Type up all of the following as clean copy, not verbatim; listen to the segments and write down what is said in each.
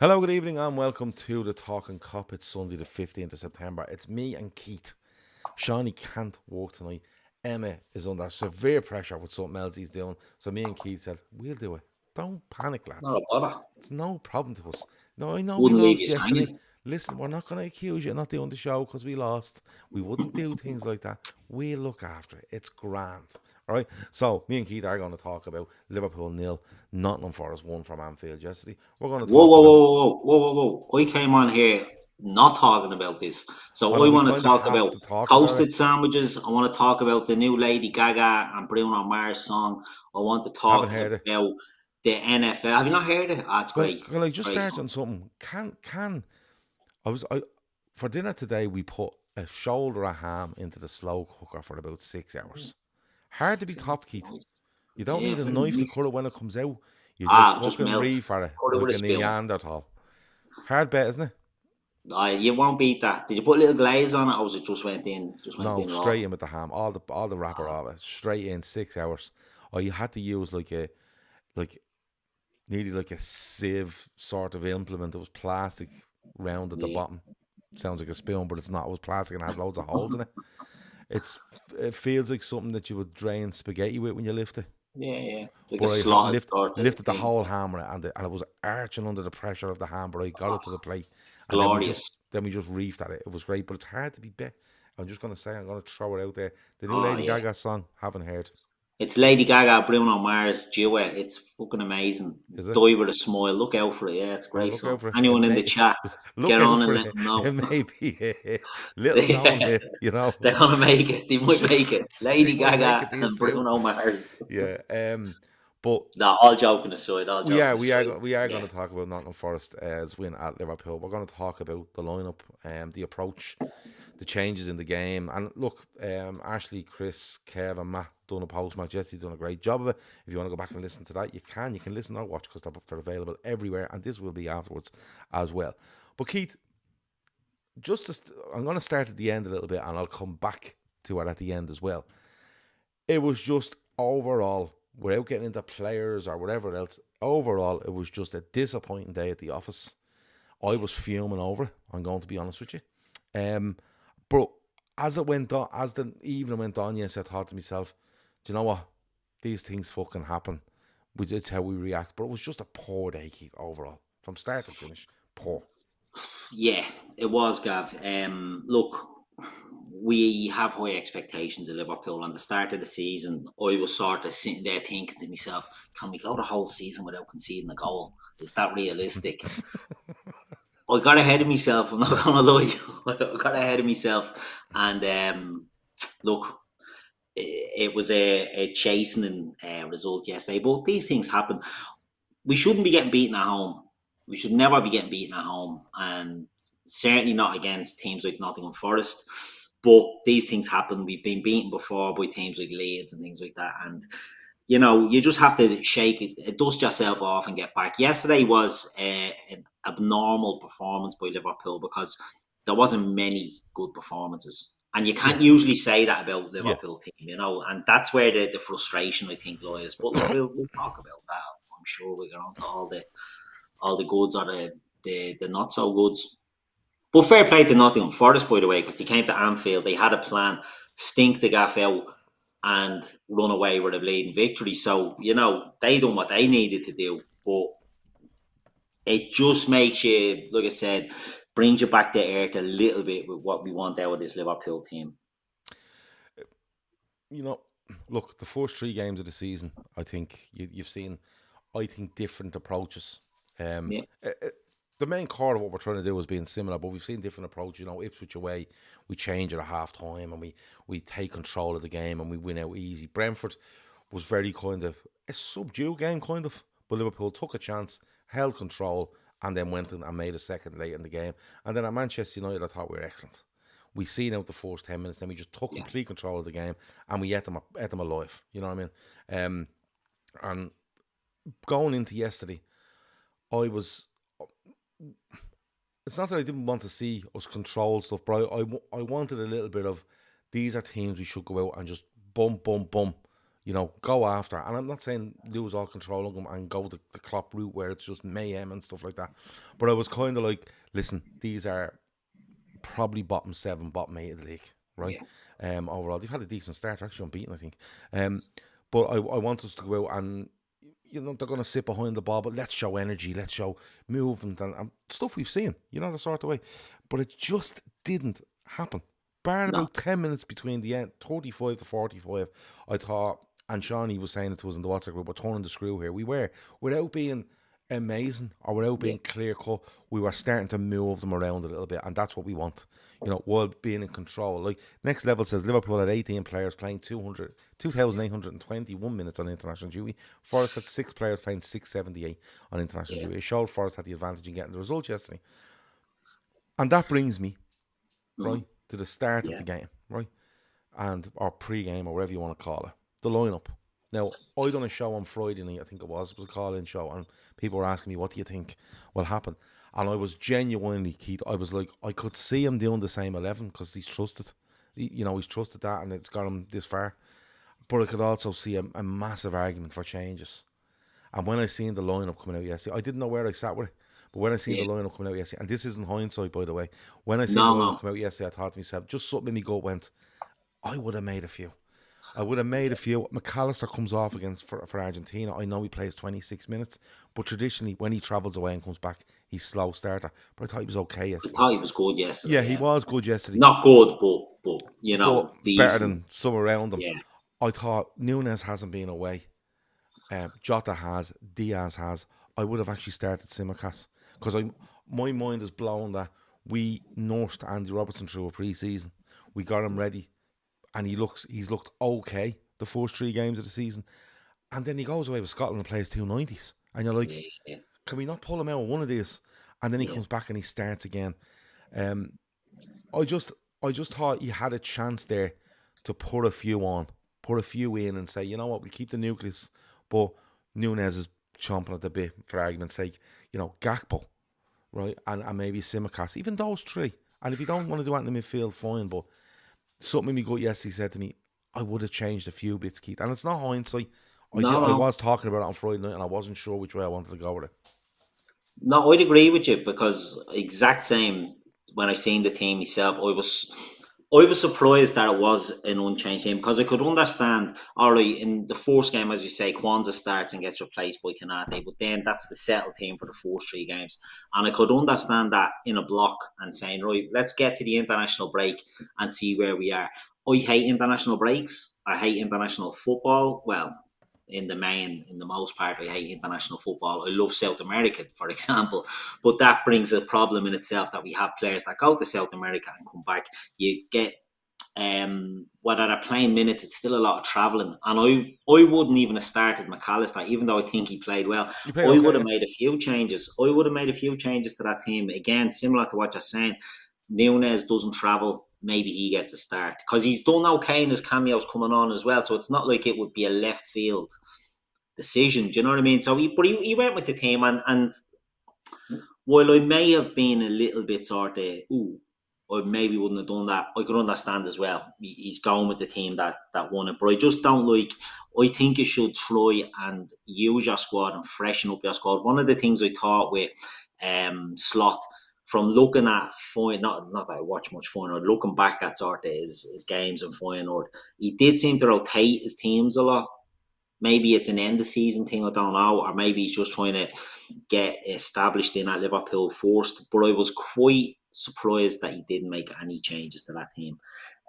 Hello, good evening, and welcome to the Talkin Kop. It's Sunday, the 15th of September. It's me and Keith. Shawnee can't walk tonight. Emma is under severe pressure with something else he's doing. So me and Keith said, we'll do it. Don't panic, Not lads. a bother. It's no problem to us. No, I know we Wouldn't leave lost you yesterday. hanging. Listen, we're not going to accuse you of not doing the show because we lost. We wouldn't do things like that. We'll look after it. It's grand. All right. So me and Keith are going to talk about Liverpool 0, Nottingham Forest 1 from Anfield yesterday. We're going to Whoa, talk whoa, about, whoa, whoa, whoa, whoa, whoa, whoa. I came on here not talking about this. So well, I we want to kind of talk have about to talk about it. toasted sandwiches. I want to talk about the new Lady Gaga and Bruno Mars song. I want to Haven't talk heard it. about the NFL. Have you not heard it? Ah, it's Well, great. can I just Great start song. on something? I for dinner today we put a shoulder of ham into the slow cooker for about 6 hours. Hard to be Very topped, Keith. nice. You don't Yeah, need a very knife to nice. cut it when it comes out. You just Just fucking melts. reach for it Put it with like a a spoon. Neanderthal. Hard bet, isn't it? You won't beat that. Did you put a little glaze on it, or was it just went in? Just went No, in raw. straight in with the ham. All the wrapper Ah, of it. Straight in 6 hours. Or you had to use like nearly like a sieve sort of implement. It was plastic round at the yeah. bottom. Sounds like a spoon, but it's not. It was plastic and had loads of holes in it. It feels like something that you would drain spaghetti with when you lift it. Yeah, yeah. Like a But slotted sort of lifted the thing. whole hammer and it was arching under the pressure of the hammer. I got it to the plate, and Glorious. then we just reefed at it. It was great, but it's hard to be bet. I'm just gonna say I'm gonna throw it out there. The new Oh Lady yeah. Gaga song, haven't heard. It's Lady Gaga, Bruno Mars duet. It's fucking amazing. Is it? Die with a smile. Look out for it. Yeah, it's a I'll great look out song. for it. It Anyone in the may chat, look get out on and for let it. them know. It may be a little known Yeah, hit, you know. they're gonna make it. They might make it. They Lady might make Gaga it these and two. Bruno Mars. Yeah. But No, all joking aside. All joking aside. we are going Yeah, to talk about Nottingham Forest as win at Liverpool. We're going to talk about the lineup, the approach, the changes in the game, and look, Ashley, Chris, Kev, and Matt done a post match yesterday, done a great job of it. If you want to go back and listen to that, you can. You can listen or watch because they're available everywhere, and this will be afterwards as well. But Keith, I'm going to start at the end a little bit, and I'll come back to it at the end as well. It was just overall, without getting into players or whatever else, overall, it was just a disappointing day at the office. I yeah. was fuming over it, I'm going to be honest with you. But as it went on, as the evening went on, yes, I thought to myself, do you know what? These things fucking happen. It's how we react. But it was just a poor day, Keith, overall. From start to finish, poor. Yeah, it was, Gav. Look, we have high expectations of Liverpool. On the start of the season, I was sort of sitting there thinking to myself, can we go the whole season without conceding a goal? Is that realistic? I got ahead of myself. I'm not going to lie. I got ahead of myself. And look, it was a chastening result yesterday. But these things happen. We shouldn't be getting beaten at home. We should never be getting beaten at home, and certainly not against teams like Nottingham Forest. But these things happen. We've been beaten before by teams like Leeds and things like that, and you just have to shake it, dust yourself off, and get back. Yesterday was an abnormal performance by Liverpool because there wasn't many good performances. And you Yeah, can't usually say that about yeah. Liverpool team, and that's where the frustration I think lies. But look, we'll talk about that. I'm sure we'll get on to all the goods or the not so goods. But fair play to Nottingham Forest, by the way, because they came to Anfield, they had a plan, stink the gaff out, and run away with a bleeding victory. So they done what they needed to do, but it just makes you, like I said, brings you back to earth a little bit with what we want out of this Liverpool team. You know, look, the first three games of the season, I think you've seen, I think, different approaches. Um, Yeah, uh, uh, the main core of what we're trying to do is being similar, but we've seen different approaches. You know, Ipswich away, we change at a half time and we take control of the game and we win out easy. Brentford was very kind of a subdued game, kind of, but Liverpool took a chance, held control, and then went and made a second late in the game. And then at Manchester United, I thought we were excellent. We seen out the first 10 minutes, then we just took yeah, complete control of the game and we ate them alive. You know what I mean? And going into yesterday, I was. It's not that I didn't want to see us control stuff, but I wanted a little bit of these are teams we should go out and just bum, bum, bum. go after. And I'm not saying lose all control of them and go the Klopp route where it's just mayhem and stuff like that. But I was kind of like, listen, these are probably bottom 7, bottom 8 of the league, right? Yeah. Overall, they've had a decent start, actually unbeaten, I think. But I want us to go out and they're going to sit behind the ball, but let's show energy, let's show movement and stuff we've seen, the sort of way. But it just didn't happen. Bar No. about 10 minutes between the end, 35 to 45, I thought, and Shawnee was saying it to us in the WhatsApp group, we're turning the screw here. We were, without being amazing or without being clear cut, we were starting to move them around a little bit, and that's what we want, while being in control. Like, next level says Liverpool had 18 players playing 2,821 minutes on international duty. Forest had 6 players playing 678 on international duty. It showed Forest had the advantage in getting the result yesterday. And that brings me, right, to the start of the game, right? Or pre-game, or whatever you want to call it. The lineup. Now, I done a show on Friday night, I think it was a call-in show, and people were asking me, what do you think will happen? And I was genuinely, Keith, I was like, I could see him doing the same 11 because he's trusted. He's trusted that, and it's got him this far. But I could also see a massive argument for changes. And when I seen the lineup coming out yesterday, I didn't know where I sat with it. But when I seen the lineup coming out yesterday, and this isn't hindsight, by the way, when I seen the lineup come out yesterday, I thought to myself, just something in me gut went, I would have made a few. McAllister comes off against for Argentina. I know he plays 26 minutes, but traditionally when he travels away and comes back, he's slow starter. But I thought he was okay yesterday. I thought he was good yesterday. Yeah, he was good yesterday. Not good, but decent. Better than some around him. Yeah. I thought Núñez hasn't been away. Jota has, Diaz has. I would have actually started Tsimikas because my mind is blown that we nursed Andy Robertson through a pre-season. We got him ready. And he's looked okay the first 3 games of the season. And then he goes away with Scotland and plays 290s. And you're like, can we not pull him out of one of these? And then he comes back and he starts again. I just thought he had a chance there to put a few in and say, you know what, we'll keep the nucleus. But Núñez is chomping at the bit, for argument's sake. Gakpo, right? And maybe Tsimikas. Even those 3. And if you don't want to do that in the midfield, fine. But something in me gut yesterday said to me, I would have changed a few bits, Keith. And it's not hindsight. I was talking about it on Friday night and I wasn't sure which way I wanted to go with it. No, I'd agree with you because exact same when I seen the team myself, I was surprised that it was an unchanged team because I could understand, all right, in the first game, as you say, Kwanzaa starts and gets replaced by Kanate, but then that's the settled team for the first 3 games. And I could understand that in a block and saying, right, let's get to the international break and see where we are. I hate international breaks. I hate international football. Well, in the most part, I hate international football. I love South America, for example, but that brings a problem in itself that we have players that go to South America and come back. You get whether they're playing minutes, it's still a lot of travelling. And I wouldn't even have started McAllister, even though I think he played well. I would have made a few changes. I would have made a few changes to that team. Again, similar to what you're saying, Núñez doesn't travel. Maybe he gets a start because he's done okay in his cameos coming on as well. So it's not like it would be a left field decision. Do you know what I mean? So he went with the team, and while I may have been a little bit sort of, I maybe wouldn't have done that, I could understand as well. He's going with the team that won it. But I just don't like, I think you should try and use your squad and freshen up your squad. One of the things I thought with Slot, from looking at Feyenoord, not that I watch much Feyenoord, looking back at sort of his games in Feyenoord, he did seem to rotate his teams a lot. Maybe it's an end of season thing, I don't know, or maybe he's just trying to get established in at Liverpool first. But I was quite surprised that he didn't make any changes to that team.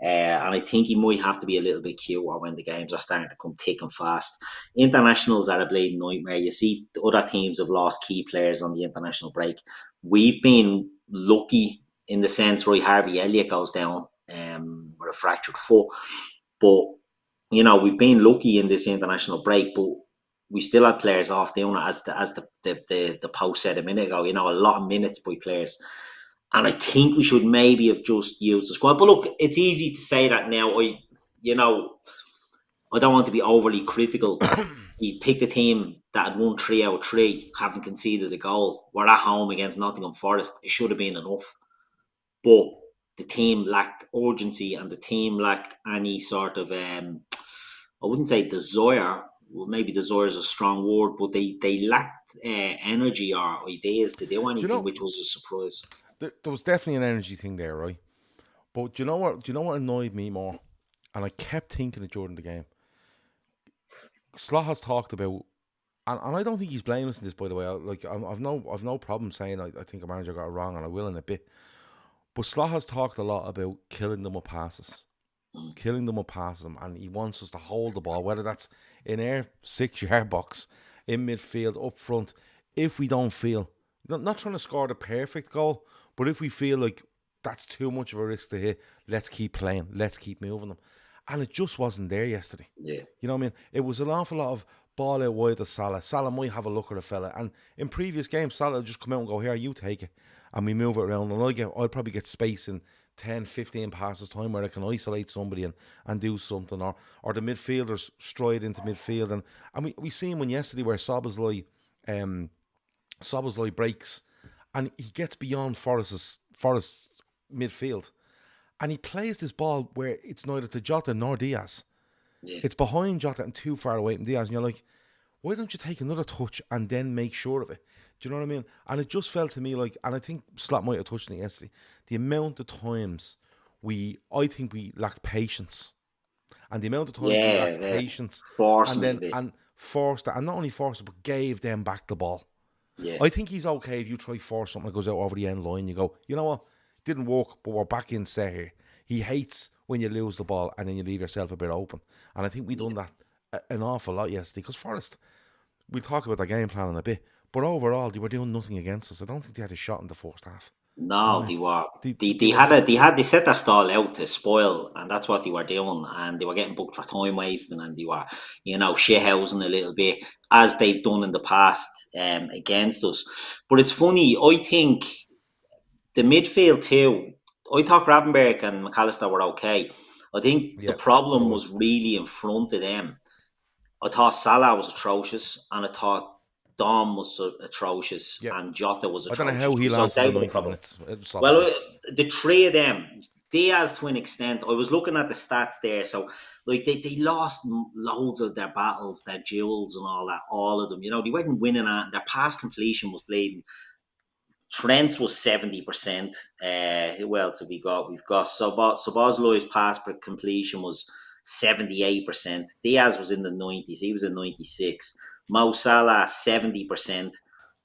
And I think he might have to be a little bit cuter when the games are starting to come thick and fast. Internationals are a bleeding nightmare. You see other teams have lost key players on the international break. We've been lucky in the sense Roy Harvey Elliott goes down with a fractured foot. But, we've been lucky in this international break, but we still had players off doing it, as the post said a minute ago, a lot of minutes by players. And I think we should maybe have just used the squad. But look, it's easy to say that now. I don't want to be overly critical. He picked a team that had won 3 out of 3, haven't conceded a goal. We're at home against Nottingham Forest. It should have been enough. But the team lacked urgency and the team lacked any sort of I wouldn't say desire. Well, maybe desire is a strong word, but they lacked energy or ideas to do Do you anything, know which was a surprise. there was definitely an energy thing there, right? But do you know what? Do you know what annoyed me more? And I kept thinking it during the game. Slot has talked about, and I don't think he's blameless in this. By the way, I've no problem saying I think a manager got it wrong, and I will in a bit. But Slot has talked a lot about killing them with passes, and he wants us to hold the ball, whether that's in our 6 yard box, in midfield, up front. If we don't feel, not trying to score the perfect goal, but if we feel like that's too much of a risk to hit, let's keep playing, let's keep moving them. And it just wasn't there yesterday. Yeah, You know what I mean? It was an awful lot of ball out wide to Salah. Salah might have a look at a fella. And in previous games, Salah will just come out and go, here, you take it. And we move it around. And I'll probably get space in 10, 15 passes time where I can isolate somebody and do something. Or the midfielders stride into midfield. And we seen one yesterday where Szoboszlai breaks and he gets beyond Forest's midfield. And he plays this ball where it's neither to Jota nor Diaz. yeah, It's behind Jota and too far away from Diaz. And you're like, why don't you take another touch and then make sure of it? Do you know what I mean? And it just felt to me like, and I think Slot might have touched on it yesterday, the amount of times I think we lacked patience. And the amount of times we yeah, lacked yeah. patience Forcing it a and bit. forced it, and not only forced it, but gave them back the ball. Yeah, I think he's okay if you try force something that goes out over the end line. You go, you know what? Didn't work, but we're back in set here. He hates when you lose the ball and then you leave yourself a bit open. And I think we done that an awful lot yesterday. Because Forest, we'll talk about the game plan in a bit, but overall they were doing nothing against us. I don't think they had a shot in the first half. Do you know no, what I mean? they were. They were just They set their stall out to spoil, and that's what they were doing. And they were getting booked for time wasting, and they were, shithousing a little bit as they've done in the past against us. But it's funny. I think the midfield too. I thought Gravenberg and McAllister were okay. I think the yeah. problem So was really in front of them. I thought Salah was atrocious, and I thought Dom was atrocious, yeah, and Jota was I don't know atrocious. how he So lasted they the were the 90 problem. minutes. It was Well, obviously. the three of them, Diaz to an extent. I was looking at the stats there, so like they lost loads of their battles, their duels, and all that. All of them, they weren't winning at. Their pass completion was bleeding. Trent was 70%. Who else have we got? We've got Szoboszlai's pass per completion was 78%. Diaz was in the 90s. He was in 96. Mo Salah 70%.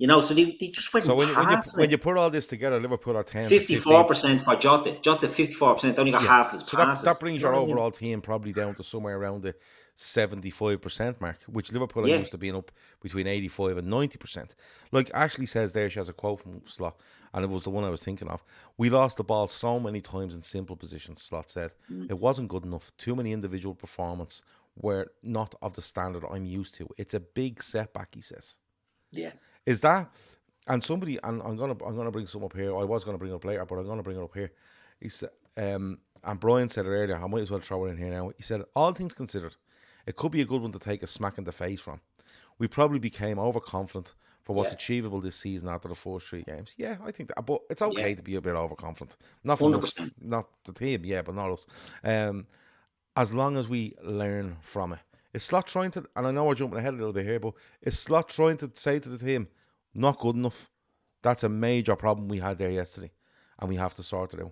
So they just So weren't when passing you it. put all this together, Liverpool are 10 to 15. 54% for Jota. Jota 54%, only got Yeah. half his So that passes. brings You know your what I mean? overall team probably down to somewhere around the 75% mark, which Liverpool are Yeah. used to being up between 85 and 90%. Like Ashley says there, she has a quote from Slot, and it was the one I was thinking of. We lost the ball so many times in simple positions, Slot said. Mm, It wasn't good enough. Too many individual performance were not of the standard I'm used to. It's a big setback, he says. yeah. Is that, and somebody, and I'm gonna bring some up here. I was gonna bring it up later, but I'm gonna bring it up here. He said, and Brian said it earlier. I might as well throw it in here now. He said, all things considered, it could be a good one to take a smack in the face from. We probably became overconfident for what's Yeah. achievable this season after the first 3 games. Yeah, I think that, but it's Yeah. okay to be a bit overconfident. Not from us, 100%. not the team, yeah, but not us. As long as we learn from it. Is Slot trying to, and I know we're jumping ahead a little bit here, but is Slot trying to say to the team, not good enough? That's a major problem we had there yesterday, and we have to sort it out.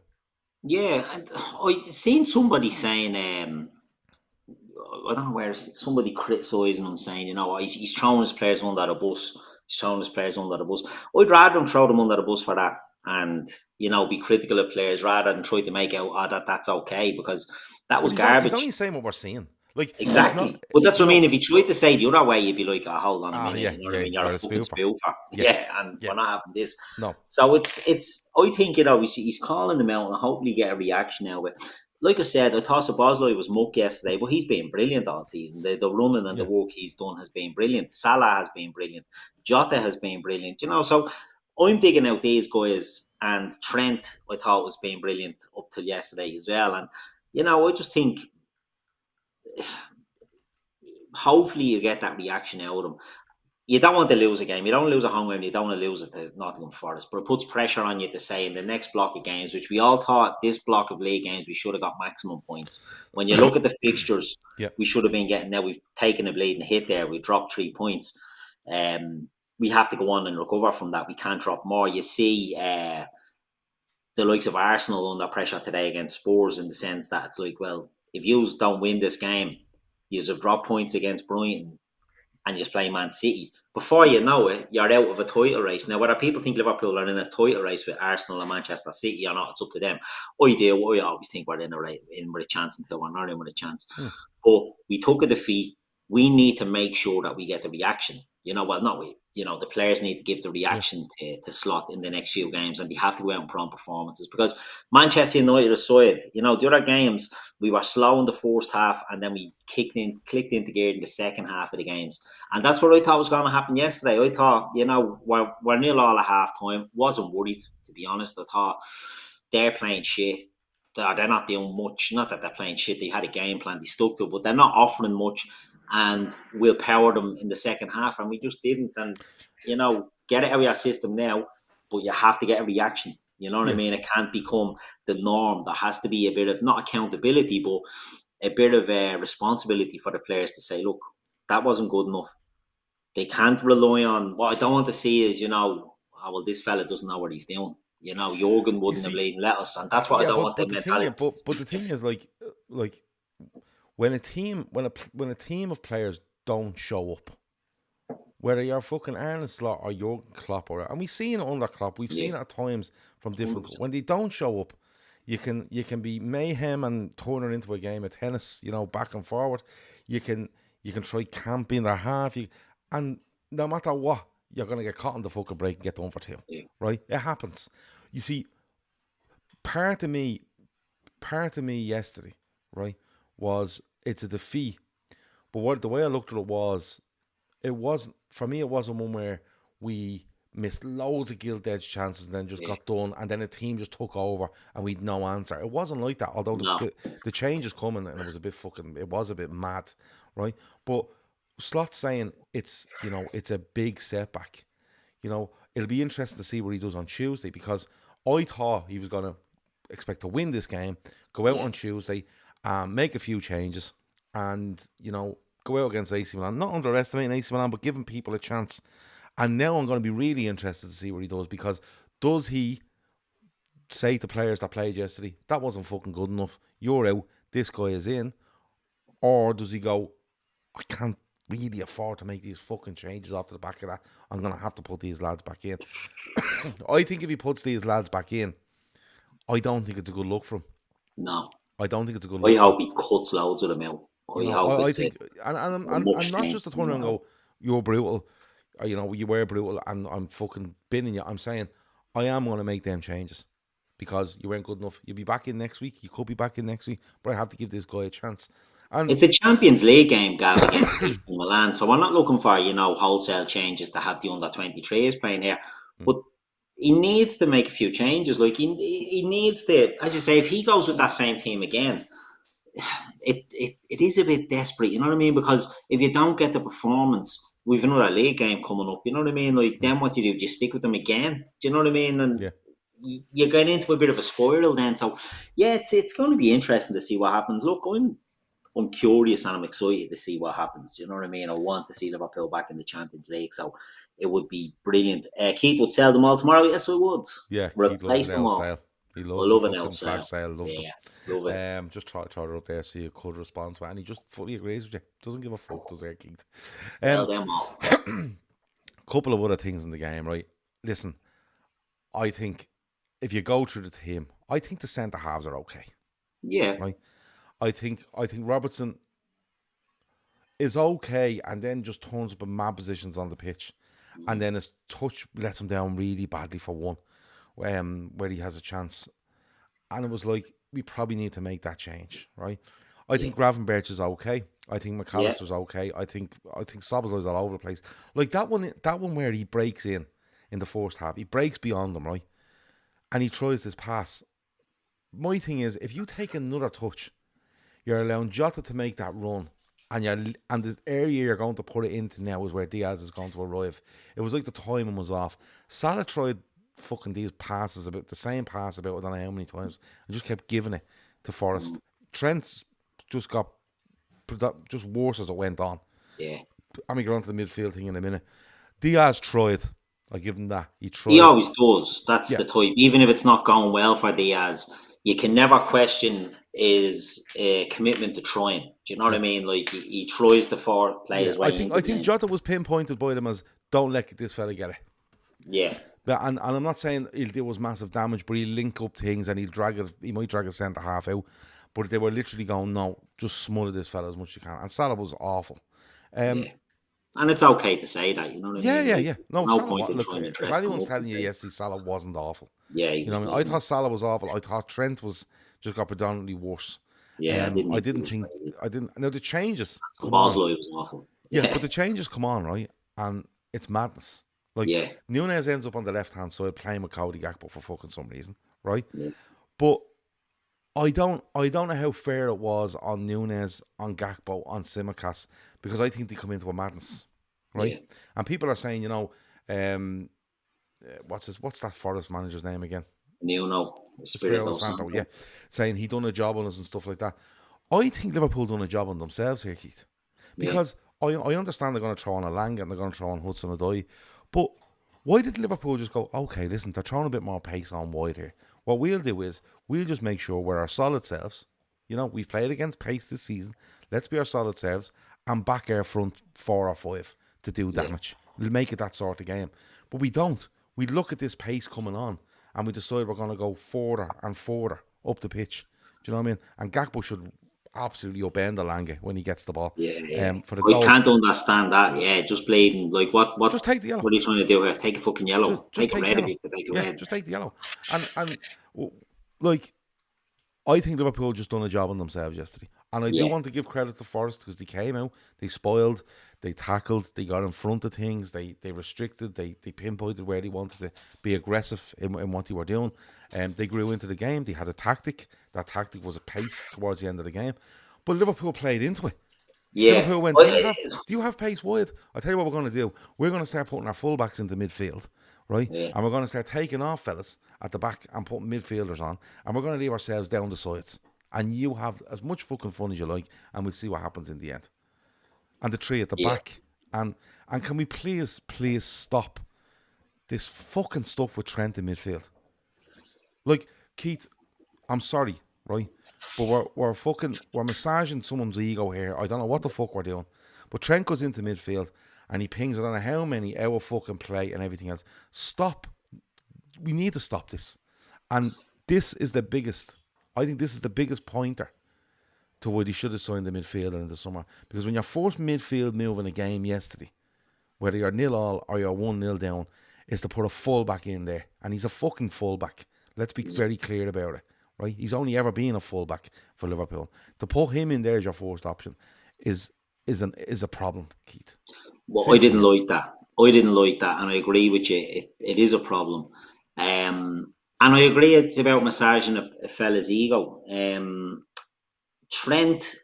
Yeah. And I seen somebody saying, I don't know where somebody criticising him saying, he's throwing his players under the bus. He's throwing his players under the bus. I'd rather him throw them under the bus for that and, be critical of players rather than try to make out that's okay because that But was he's garbage. only saying what we're seeing. Like it's not, Exactly. But that's what I mean. If you tried to say the other way, you'd be like, hold on a minute. yeah, You know what I yeah, mean? You're a you're a fucking spoofer. spoofer. Yeah, Yeah. And yeah, we're not having this. no, So I think, he's calling them out and hopefully get a reaction out of it. Like I said, I thought Bosley was muck yesterday, but he's been brilliant all season. The running and the yeah, work he's done has been brilliant. Salah has been brilliant. Jota has been brilliant. So I'm digging out these guys and Trent, I thought was being brilliant up till yesterday as well. And, I just think hopefully you get that reaction out of him. you don't want to lose a game. You don't lose a home game. You don't want to lose it to Nottingham Forest. But it puts pressure on you to say in the next block of games, which we all thought this block of league games, we should have got maximum points. When you look at the fixtures, Yeah. we should have been getting there. We've taken a bleeding hit there. We dropped 3 points. We have to go on and recover from that. We can't drop more. You see the likes of Arsenal under pressure today against Spurs in the sense that it's like, well, if you don't win this game, you have dropped points against Brighton and you play Man City. Before you know it, you're out of a title race. Now, whether people think Liverpool are in a title race with Arsenal and Manchester City or not, it's up to them. I do. I always think we're in with a chance until we're not in with a chance. But we took a defeat. We need to make sure that we get the reaction. The players need to give the reaction to Slot in the next few games, and they have to go out and put on performances because Manchester United aside, the other games we were slow in the first half and then we clicked into gear in the second half of the games, and that's what I thought was going to happen yesterday. I thought, we're nil all at half time. Wasn't worried, to be honest. I thought they're playing shit. They're not doing much. Not that they're playing shit. They had a game plan. They stuck to it, but they're not offering much. And we'll power them in the second half, and we just didn't. And get it out of your system now, but you have to get a reaction. You know what I mean? It can't become the norm. There has to be a bit of not accountability, but a bit of responsibility for the players to say, look, that wasn't good enough. They can't rely on what I don't want to see is, this fella doesn't know what he's doing. Jurgen wouldn't have let us, and that's what I don't want. But the thing is, like when a team of players don't show up, whether you're fucking Arne Slot or Jurgen Klopp, and we've seen it under Klopp, we've seen it at times from different. 100%. When they don't show up, you can be mayhem and turn it into a game of tennis, back and forward. You can try camping their half, and no matter what, you're gonna get caught on the fucking break and get done for 2. Right? It happens. You see, part of me yesterday, right, was it's a defeat. But the way I looked at it wasn't for me. It wasn't one where we missed loads of gilt-edged chances and then just got done, and then the team just took over and we'd no answer. It wasn't like that. Although the change is coming, and it was a bit mad, right? But Slot's saying it's a big setback. It'll be interesting to see what he does on Tuesday, because I thought he was gonna expect to win this game, go out on Tuesday, make a few changes, and go out against AC Milan, not underestimating AC Milan, but giving people a chance. And now I'm going to be really interested to see what he does, because does he say to players that played yesterday, that wasn't fucking good enough, you're out, this guy is in? Or does he go, I can't really afford to make these fucking changes off the back of that, I'm going to have to put these lads back in? I think if he puts these lads back in, I don't think it's a good look for him. No. I don't think it's a good look. I hope he cuts loads of them out. I think, and I'm not just to turn around and go, you're brutal, you were brutal, and I'm fucking binning you. I'm saying I am going to make them changes because you weren't good enough. You'll be back in next week. You could be back in next week, but I have to give this guy a chance. And it's a Champions League game, Gav, against AC Milan. So we're not looking for wholesale changes to have the under 23s playing here, but he needs to make a few changes. Like he needs to, as you say, if he goes with that same team again, it is a bit desperate, you know what I mean? Because if you don't get the performance, we've another league game coming up, you know what I mean? Like, then what do? You stick with them again? Do you know what I mean? And you get into a bit of a spiral then. So, it's going to be interesting to see what happens. Look, I'm curious and I'm excited to see what happens. Do you know what I mean? I want to see Liverpool back in the Champions League, so it would be brilliant. Keith would sell them all tomorrow. Yes, I would. Yeah, replace them all. Sale. He loves the fucking flash sale. Loves them. Love it. Just try it up there so you could respond to it, and he just fully agrees with you. Doesn't give a fuck, does he, Keith? Sell them all. Couple of other things in the game, right? Listen, I think if you go through the team, I think the centre halves are okay. Yeah. Right. I think Robertson is okay, and then just turns up in mad positions on the pitch, and then his touch lets him down really badly for one, where he has a chance, and it was like we probably need to make that change, right? I think Gravenberch is okay. I think McAllister's okay. I think Szoboszlai's all over the place. Like that one where he breaks in the first half, he breaks beyond them, right, and he tries this pass. My thing is, if you take another touch, you're allowing Jota to make that run and the area you're going to put it into now is where Diaz is going to arrive. It was like the timing was off. Salah tried fucking these passes about the same pass about I don't know how many times and just kept giving it to Forrest. Trent just got just worse as it went on. Yeah. I mean, get on to the midfield thing in a minute. Diaz tried. I give him that. He tried. He always does. That's the type. Even if it's not going well for Diaz, you can never question his commitment to trying. Do you know what I mean? Like he tries to play his way. I think Jota was pinpointed by them as don't let this fella get it. Yeah. But, and I'm not saying he'll do us massive damage, but he'll link up things and he'll he might drag a centre half out. But they were literally going, no, just smother this fella as much as you can. And Salah was awful. And it's okay to say that, you know what I mean? Yeah. No Salah, point in trying to dress. If anyone's telling you yesterday Salah wasn't awful. Yeah, you know what I mean? I thought Salah was awful. I thought Trent just got predominantly worse. Yeah, I didn't think. Now the changes. Bosley was awful. Yeah, but the changes come on, right? And it's madness. Like Nunez ends up on the left hand side playing with Cody Gakpo for fucking some reason, right? Yeah. But I don't know how fair it was on Nunez, on Gakpo, on Tsimikas, because I think they come into a madness, right? Yeah. And people are saying, you know, what's that Forest manager's name again? Nuno Espirito Santo. Yeah, saying he done a job on us and stuff like that. I think Liverpool done a job on themselves here, Keith, because I understand they're going to throw on a Lang and they're going to throw on Hudson-Odoi, but why did Liverpool just go, okay, listen, they're throwing a bit more pace on wide here. What we'll do is we'll just make sure we're our solid selves. You know, we've played against pace this season. Let's be our solid selves and back our front 4 or 5 to do damage. We'll make it that sort of game. But we don't. We look at this pace coming on and we decide we're going to go further and further up the pitch. Do you know what I mean? And Gakpo should absolutely upend the Lange when he gets the ball. For the goal. I can't understand that. Yeah, just bleeding. Like what? Just take the yellow. What are you trying to do here? Take a fucking yellow. Just take a red if you take a red. Just take the yellow. And like, I think Liverpool just done a job on themselves yesterday. And I do want to give credit to Forest because they came out, they spoiled, they tackled, they got in front of things, they restricted, they pinpointed where they wanted to be aggressive in what they were doing. They grew into the game, they had a tactic. That tactic was a pace towards the end of the game. But Liverpool played into it. Yeah. Liverpool went, do you have pace wide? I'll tell you what we're going to do. We're going to start putting our fullbacks into midfield, right? Yeah. And we're going to start taking off fellas at the back and putting midfielders on. And we're going to leave ourselves down the sides. And you have as much fucking fun as you like, and we'll see what happens in the end. And the 3 at the back. And can we please stop this fucking stuff with Trent in midfield? Like, Keith, I'm sorry, right? But we're massaging someone's ego here. I don't know what the fuck we're doing. But Trent goes into midfield and he pings, I don't know how many hour fucking play and everything else. Stop. We need to stop this. And this is the biggest, I think this is the biggest pointer to why they should have signed the midfielder in the summer. Because when your first midfield move in a game yesterday, whether you're 0-0 or you're 1-0 down, is to put a fullback in there. And he's a fucking fullback. Let's be very clear about it. Right? He's only ever been a fullback for Liverpool. To put him in there as your first option is a problem, Keith. Well, I didn't like that. And I agree with you. It is a problem. And I agree it's about massaging a fella's ego. Trent,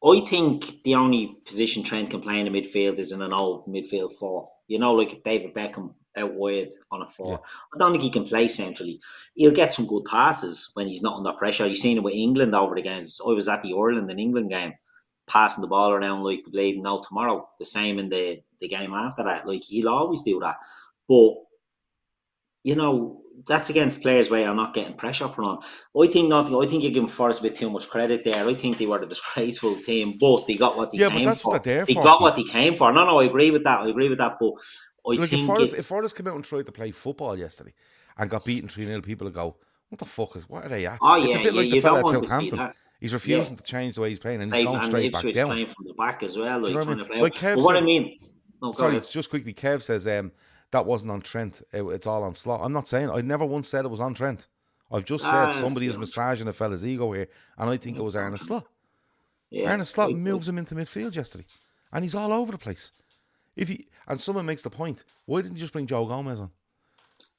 I think the only position Trent can play in the midfield is in an old midfield 4. You know, like David Beckham out wide on a 4. Yeah. I don't think he can play centrally. He'll get some good passes when he's not under pressure. You've seen it with England over the games. I was at the Ireland and England game, passing the ball around like the blade no tomorrow. The same in the game after that. Like, he'll always do that. But, you know, that's against players where you're not getting pressure put on. I think you're giving Forest a bit too much credit there. I think they were the disgraceful team, but they got what they came for. Yeah, but that's what they're there for. They got what they came for. No, I agree with that. But I think if Forest came out and tried to play football yesterday and got beaten 3-0, people would go, what are they at? Oh, it's a bit like the fella at Southampton. He's refusing to change the way he's playing and he's going straight back down. Playing from the back as well. Like, trying to play. Like Kev what I mean... Sorry, it's just quickly. Kev says that wasn't on Trent. It's all on Slot. I'm not saying. I never once said it was on Trent. I've just said somebody is massaging a fella's ego here, and I think it was Arne Slot. Yeah, Arne Slot moves him into midfield yesterday, and he's all over the place. And someone makes the point, why didn't you just bring Joe Gomez on?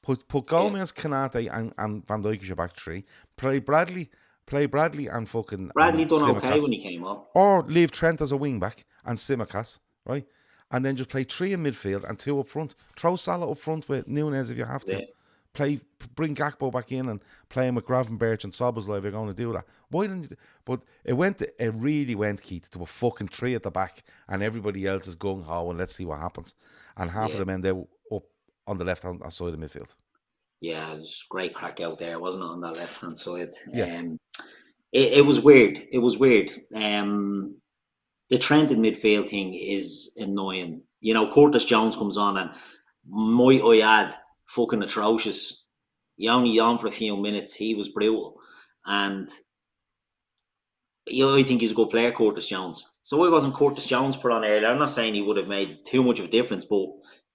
Put Gomez, Kanate, and Van Dijk as your back 3. Play Bradley Play Bradley and fucking Bradley done okay Tsimikas. when he came up. Or leave Trent as a wing back and Tsimikas, right? And then just play 3 in midfield and 2 up front. Throw Salah up front with Nunes if you have to. Bring Gakpo back in and play him with Gravenberch and Szoboszlai if you're going to do that. Why didn't you? But it really went, Keith, to a fucking 3 at the back and everybody else is gung ho and let's see what happens. And half of them end up on the left hand side of the midfield. Yeah, it was great crack out there, wasn't it, on that left hand side? Yeah. It was weird. It was weird. The Trent in midfield thing is annoying. You know, Curtis Jones comes on and might I add, fucking atrocious. He only on for a few minutes. He was brutal. And I think he's a good player, Curtis Jones. So why wasn't Curtis Jones put on earlier? I'm not saying he would have made too much of a difference, but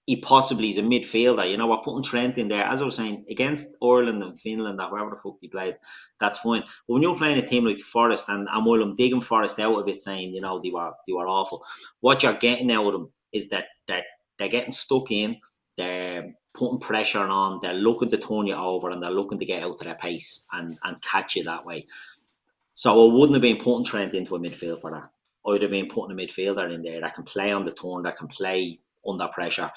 he possibly is a midfielder. You know, we're putting Trent in there. As I was saying, against Ireland and Finland, or wherever the fuck he played, that's fine. But when you're playing a team like Forest, and while I'm digging Forest out a bit, saying, you know, they were awful, what you're getting out of them is that they're getting stuck in, they're putting pressure on, they're looking to turn you over, and they're looking to get out to their pace and catch you that way. So I wouldn't have been putting Trent into a midfield for that. I'd have been putting a midfielder in there that can play on the turn, that can play under pressure.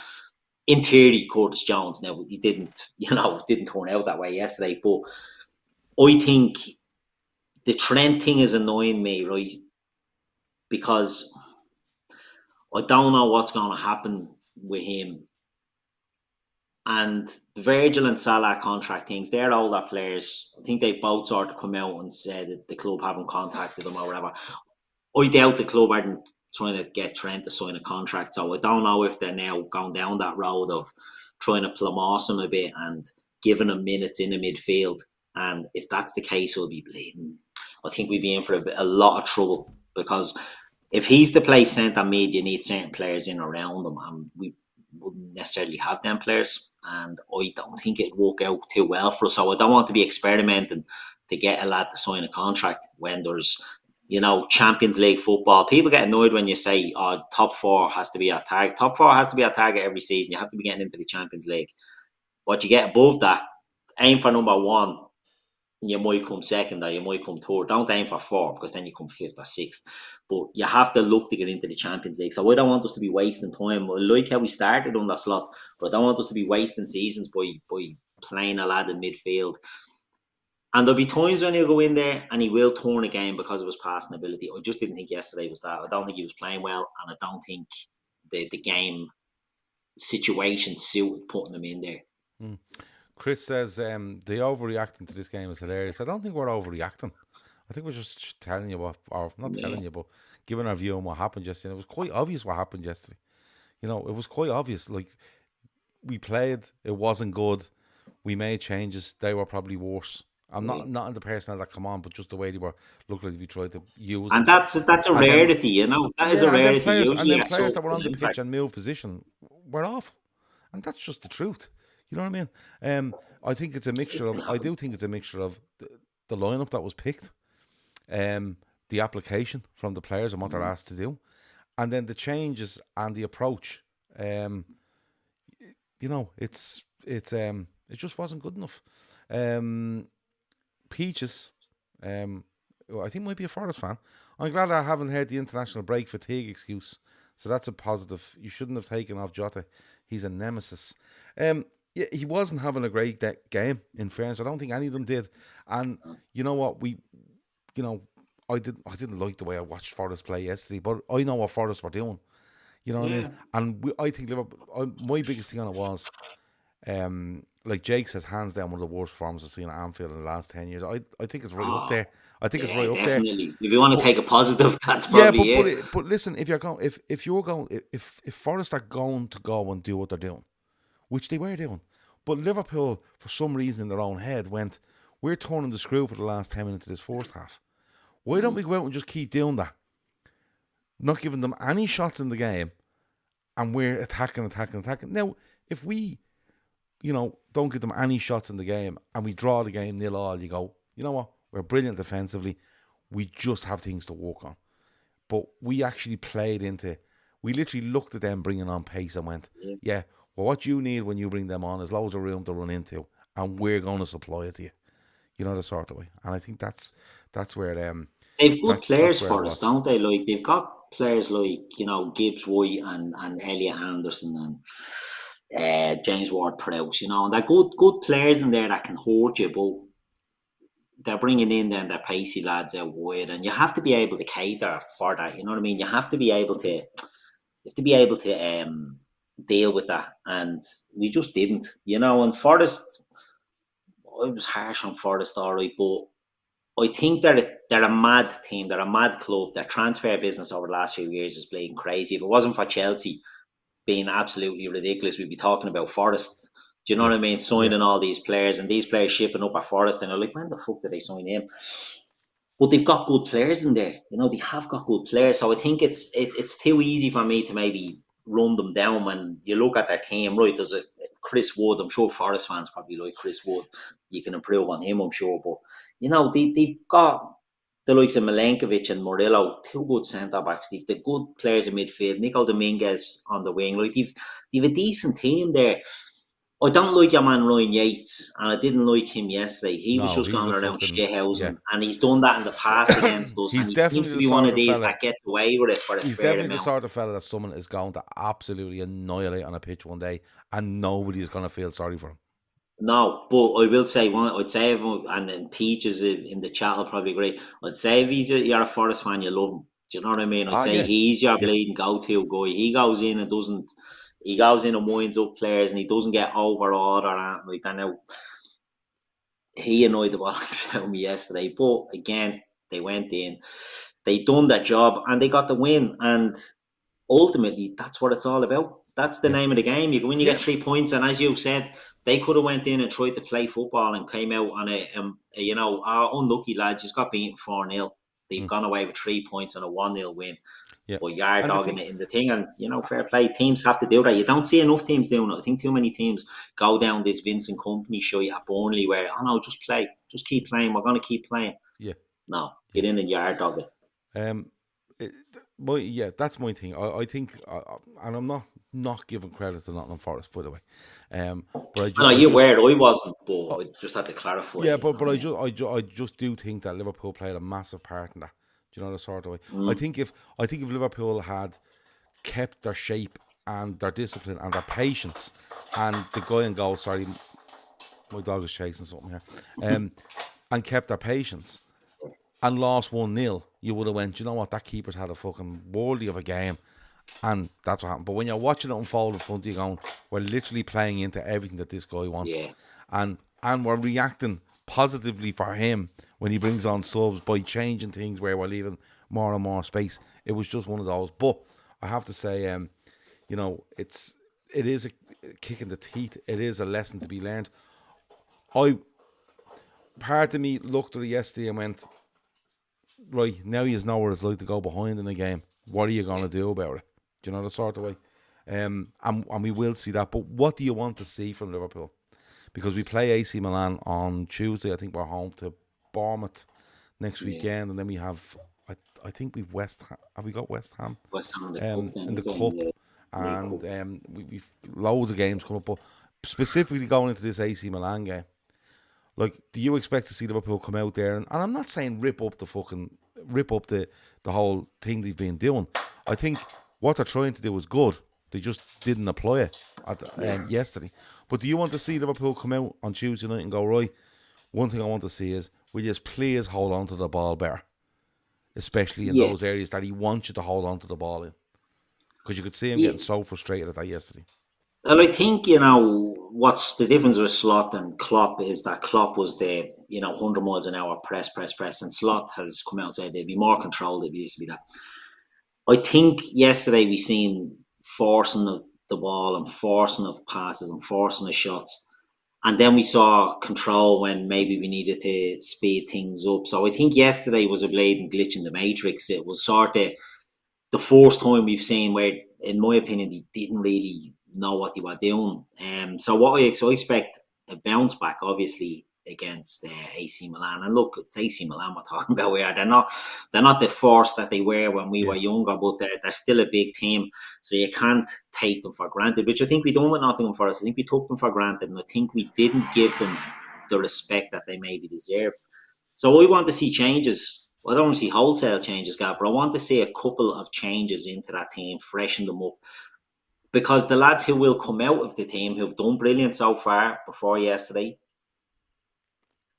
In theory, Curtis Jones, now he didn't turn out that way yesterday, but I think the Trent thing is annoying me, right? Because I don't know what's going to happen with him. And the Virgil and Salah contract things, they're older players. I think they both sort of come out and said that the club haven't contacted them or whatever. I doubt the club aren't trying to get Trent to sign a contract. So I don't know if they're now going down that road of trying to plumose him a bit and giving him minutes in the midfield. And if that's the case, he'll be bleeding. I think we'd be in for a lot of trouble, because if he's to play centre mid, you need certain players in around him, and we wouldn't necessarily have them players, and I don't think it'd work out too well for us. So I don't want to be experimenting to get a lad to sign a contract when there's, you know, Champions League football. People get annoyed when you say, oh, top 4 has to be our target. Top 4 has to be our target every season. You have to be getting into the Champions League. But you get above that, aim for number 1, you might come second or you might come third. Don't aim for 4, because then you come 5th or 6th. But you have to look to get into the Champions League. So I don't want us to be wasting time. I like how we started on that slot, but I don't want us to be wasting seasons by playing a lad in midfield. And there'll be times when he'll go in there and he will turn a game because of his passing ability. I just didn't think yesterday was that. I don't think he was playing well, and I don't think the game situation suited putting him in there. Chris says the overreacting to this game is hilarious. I don't think we're overreacting. I think we're just telling you what, or not telling you, but giving our view on what happened yesterday. It was quite obvious what happened yesterday. You know, it was quite obvious. Like, we played, it wasn't good. We made changes. They were probably worse. I'm not in the personnel that come on, but just the way they were, looked like we tried to use. And that's a rarity, you know. That is a rarity. And then players that were on the pitch and move position were awful. And that's just the truth. You know what I mean? I think it's a mixture of. I do think it's a mixture of the lineup that was picked, the application from the players and what they're asked to do, and then the changes and the approach. You know, it just wasn't good enough. Peaches, I think might be a Forest fan. I'm glad I haven't heard the international break fatigue excuse, so that's a positive. You shouldn't have taken off Jota. He's a nemesis. Yeah, he wasn't having a great game, in fairness. I don't think any of them did. And you know what? I didn't like the way I watched Forest play yesterday, but I know what Forest were doing. You know what I mean? And I think Liverpool, my biggest thing on it was, like Jake says, hands down, one of the worst performances I've seen at Anfield in the last 10 years. I think it's right up there. I think it's right up there. Definitely. If you want to take a positive, that's probably it. But listen, if Forest are going to go and do what they're doing, which they were doing, but Liverpool, for some reason in their own head, went, we're turning the screw for the last 10 minutes of this first half. Why don't we go out and just keep doing that? Not giving them any shots in the game, and we're attacking. Now, if we, don't give them any shots in the game, and we draw the game 0-0, you go, you know what? We're brilliant defensively. We just have things to work on. But we actually we literally looked at them bringing on pace and went, yeah, well, what you need when you bring them on is loads of room to run into, and we're going to supply it to you. You know, the sort of way. And I think that's where They've good that's players where it for us, was. don't they? Like they've got players like Gibbs White and Elliot Anderson and James Ward-Prowse, and they're good players in there that can hurt you, but they're bringing in then their pacey lads out wide, and you have to be able to cater for that. You know what I mean? You have to be able to deal with that, and we just didn't. And Forest, I was harsh on Forest, all right, but I think they're a mad team. They're a mad club. Their transfer business over the last few years is playing crazy. If it wasn't for Chelsea being absolutely ridiculous, we'd be talking about Forest. Do you know Yeah, what I mean? yeah, Signing all these players and these players shipping up at Forest, and they're like, when the fuck did they sign him? But they've got good players in there. They have got good players. So I think it's too easy for me to maybe run them down when you look at their team. Right, there's a Chris Wood. I'm sure Forest fans probably like Chris Wood. You can improve on him, I'm sure. But they've got the likes of Milenkovic and Murillo, two good centre backs. They've the good players in midfield. Nico Dominguez on the wing. Like they've a decent team there. I don't like your man Ryan Yates, and I didn't like him yesterday. He was no, just he's going a around fucking, yeah. shithousing, and he's done that in the past against us, and He's he seems definitely to the be one sort of of these fella. that gets away with it for a He's fair definitely the amount. sort of fella that someone is going to absolutely annihilate on a pitch one day, and nobody is going to feel sorry for him. No, but I will say I'd say and then Peach is in the chat will probably agree. I'd say if you're a Forest fan, you love him. Do you know what I mean? I'd Ah, say yeah, he's your yeah, bleeding go-to guy. He goes in and doesn't. He goes in and winds up players, and he doesn't get overawed or anything like that. Now he annoyed the bollocks out of me yesterday, but again, they went in, they done their job, and they got the win. And ultimately, that's what it's all about. That's the yeah, name of the game. You go in, you yeah. get 3 points, and as you said, they could have went in and tried to play football and came out on unlucky lads just got beaten 4-0. They've Mm, gone away with 3 points and a 1-0 win. yeah. But yard And the dogging thing, it in the thing, and fair play. Teams have to do that. You don't see enough teams doing it. I think too many teams go down this Vincent Company show at Burnley where, oh no, just play, just keep playing. We're going to keep playing. yeah, No, yeah. get in and yard dog it. Um, it, yeah, that's my thing. I think, and I'm not giving credit to Nottingham Forest, by the way. But I know I you're just, aware I wasn't, uh, but I just had to clarify. yeah, but I just do think that Liverpool played a massive part in that. Do you know the sort of way? Mm. I think if Liverpool had kept their shape and their discipline and their patience, and the guy in goal, sorry, my dog is chasing something here, and kept their patience and lost 1-0, you would have went, you know what, that keeper's had a fucking worldly of a game. And that's what happened. But when you're watching it unfold in front of you, going, we're literally playing into everything that this guy wants, Yeah. and we're reacting positively for him when he brings on subs by changing things where we're leaving more and more space. It was just one of those. But I have to say, it is a kick in the teeth. It is a lesson to be learned. Part of me looked at it yesterday and went, right, now you know what it's like to go behind in the game. What are you going to do about it? Do you know the sort of way? And we will see that. But what do you want to see from Liverpool? Because we play AC Milan on Tuesday. I think we're home to Bournemouth next Yeah. weekend. And then we have, I think we've West Ham. Have we got West Ham West Ham in the cup then, in the is it, in Cup? the League And Cup? we've loads of games coming up. But specifically going into this AC Milan game, like, do you expect to see Liverpool come out there and I'm not saying rip up the whole thing they've been doing. I think what they're trying to do is good. They just didn't apply it yesterday. But do you want to see Liverpool come out on Tuesday night and go, right, one thing I want to see is, will you please hold on to the ball better, especially in Yeah. those areas that he wants you to hold on to the ball in? Because you could see him Yeah. getting so frustrated at that yesterday. Well, I think, what's the difference with Slot and Klopp is that Klopp was the, 100 miles an hour press, and Slot has come out and said there'd be more control, there used to be that. I think yesterday we seen forcing of the ball and forcing of passes and forcing of shots. And then we saw control when maybe we needed to speed things up. So I think yesterday was a blatant glitch in the matrix. It was sort of the first time we've seen where, in my opinion, they didn't really know what they were doing. So I expect a bounce back, obviously, against AC Milan. And look, it's AC Milan we're talking about here. They're not the force that they were when we Yeah. were younger, but they're still a big team. So you can't take them for granted, which I think we done with Nottingham Forest. I think we took them for granted, and I think we didn't give them the respect that they maybe deserved. So I want to see changes. I don't want to see wholesale changes, Gav, but I want to see a couple of changes into that team, freshen them up. Because the lads who will come out of the team who've done brilliant so far before yesterday,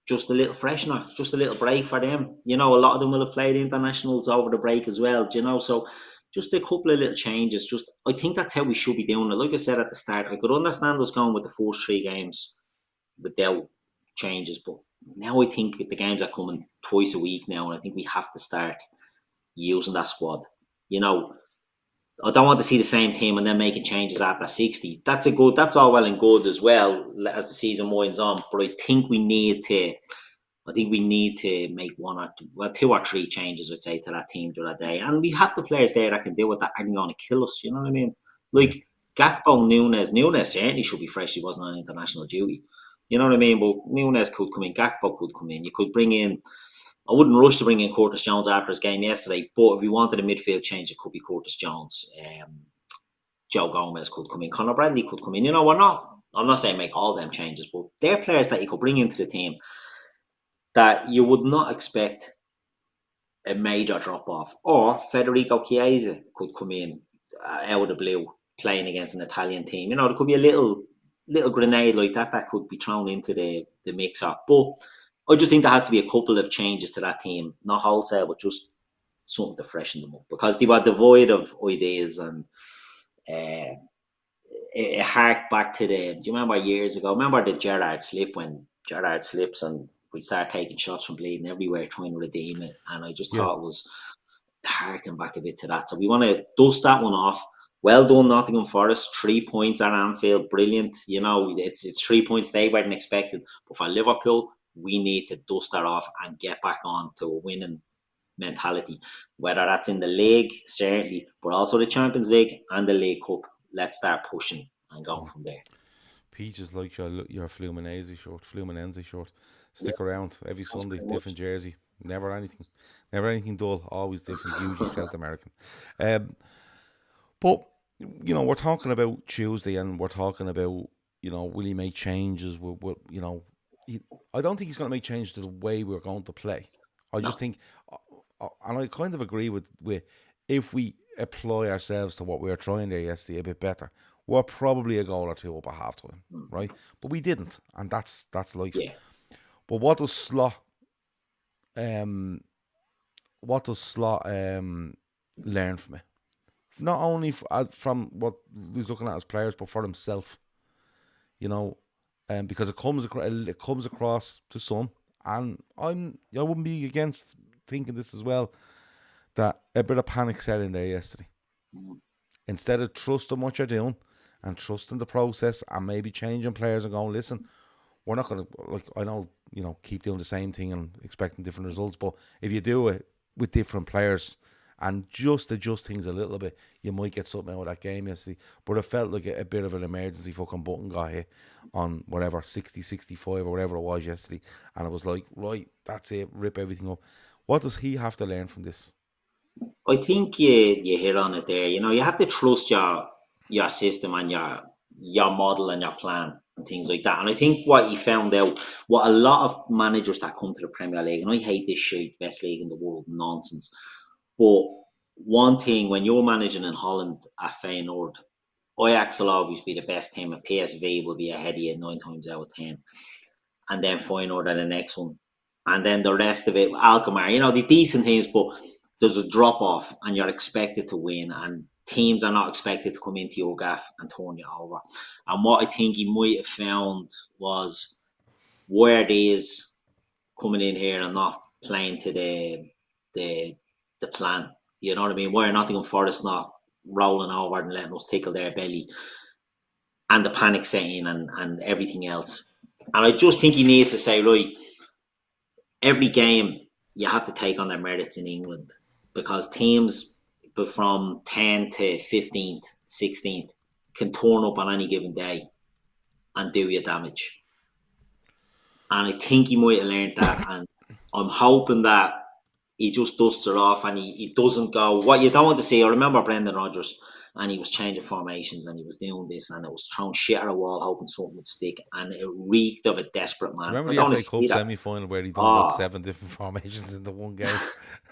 just a little freshener, just a little break for them. You know, a lot of them will have played internationals over the break as well, you know, so just a couple of little changes. Just, I think that's how we should be doing it. Like I said at the start, I could understand us going with the first 3 games without changes, but now I think the games are coming twice a week now, and I think we have to start using that squad. You know, I don't want to see the same team and then making changes after 60. That's all well and good as well as the season winds on. But I think we need to make 2 or 3 changes, I'd say, to that team during that day. And we have the players there that can deal with that aren't going to kill us. You know what I mean? Like Gakpo, Nunes certainly should be fresh. He wasn't on international duty. You know what I mean? But Nunes could come in, Gakpo could come in. You could bring in. I wouldn't rush to bring in Curtis Jones after his game yesterday, but if you wanted a midfield change, it could be Curtis Jones. Joe Gomez could come in. Conor Bradley could come in. You know, I'm not saying make all them changes, but they're players that you could bring into the team that you would not expect a major drop off. Or Federico Chiesa could come in out of the blue playing against an Italian team. You know, there could be a little grenade like that could be thrown into the mixer. But I just think there has to be a couple of changes to that team, not wholesale, but just something to freshen them up, because they were devoid of ideas. And it harked back to do you remember years ago? Remember the Gerrard slip, when Gerrard slips and we start taking shots from bleeding everywhere trying to redeem it? And I just thought it was harking back a bit to that. So we want to dust that one off. Well done, Nottingham Forest. 3 points at Anfield. Brilliant. You know, it's 3 points they weren't expected. But for Liverpool, we need to dust that off and get back on to a winning mentality. Whether that's in the league, certainly, but also the Champions League and the League Cup. Let's start pushing and going from there. Peaches like your Fluminense shirt. Stick around every Sunday, different jersey. Never anything dull. Always different. Usually South American. But you know, we're talking about Tuesday, and we're talking about, you know, will he make changes? You know, I don't think he's going to make changes to the way we're going to play. I just think, and I kind of agree with if we apply ourselves to what we were trying there yesterday a bit better, we're probably a goal or 2 up at half time, right? But we didn't, and that's life. Yeah. But what does Slot learn from it? Not only from what he's looking at as players, but for himself. You know, because it comes across to some, and I wouldn't be against thinking this as well, that a bit of panic set in there yesterday. Instead of trusting what you're doing and trusting the process and maybe changing players and going, listen, we're not going to, like, I know, you know, keep doing the same thing and expecting different results, but if you do it with different players and just adjust things a little bit, you might get something out of that game yesterday. But it felt like a bit of an emergency fucking button got hit on whatever, 60, 65 or whatever it was yesterday. And it was like, right, that's it, rip everything up. What does he have to learn from this? I think you hit on it there. You know, you have to trust your system and your model and your plan and things like that. And I think what he found out, what a lot of managers that come to the Premier League, and I hate this shit, best league in the world nonsense, but one thing, when you're managing in Holland at Feyenoord, Ajax will always be the best team, and PSV will be ahead of you 9 times out of 10. And then Feyenoord are the next one. And then the rest of it, Alkmaar, you know, the decent teams, but there's a drop off and you're expected to win, and teams are not expected to come into your gaff and turn you over. And what I think he might have found was, where these coming in here and not playing to the plan. You know what I mean? Why are Nottingham Forest not rolling over and letting us tickle their belly, and the panic setting and everything else? And I just think he needs to say, right, every game you have to take on their merits in England, because teams from 10 to 15th, 16th can turn up on any given day and do you damage. And I think he might have learned that, and I'm hoping that he just dusts it off and he doesn't go. What you don't want to see, I remember Brendan Rodgers and he was changing formations and he was doing this and it was throwing shit at a wall hoping something would stick, and it reeked of a desperate Do you man. remember I the don't want FA to Cup see that. semi-final where he done about Oh, 7 different formations into one game?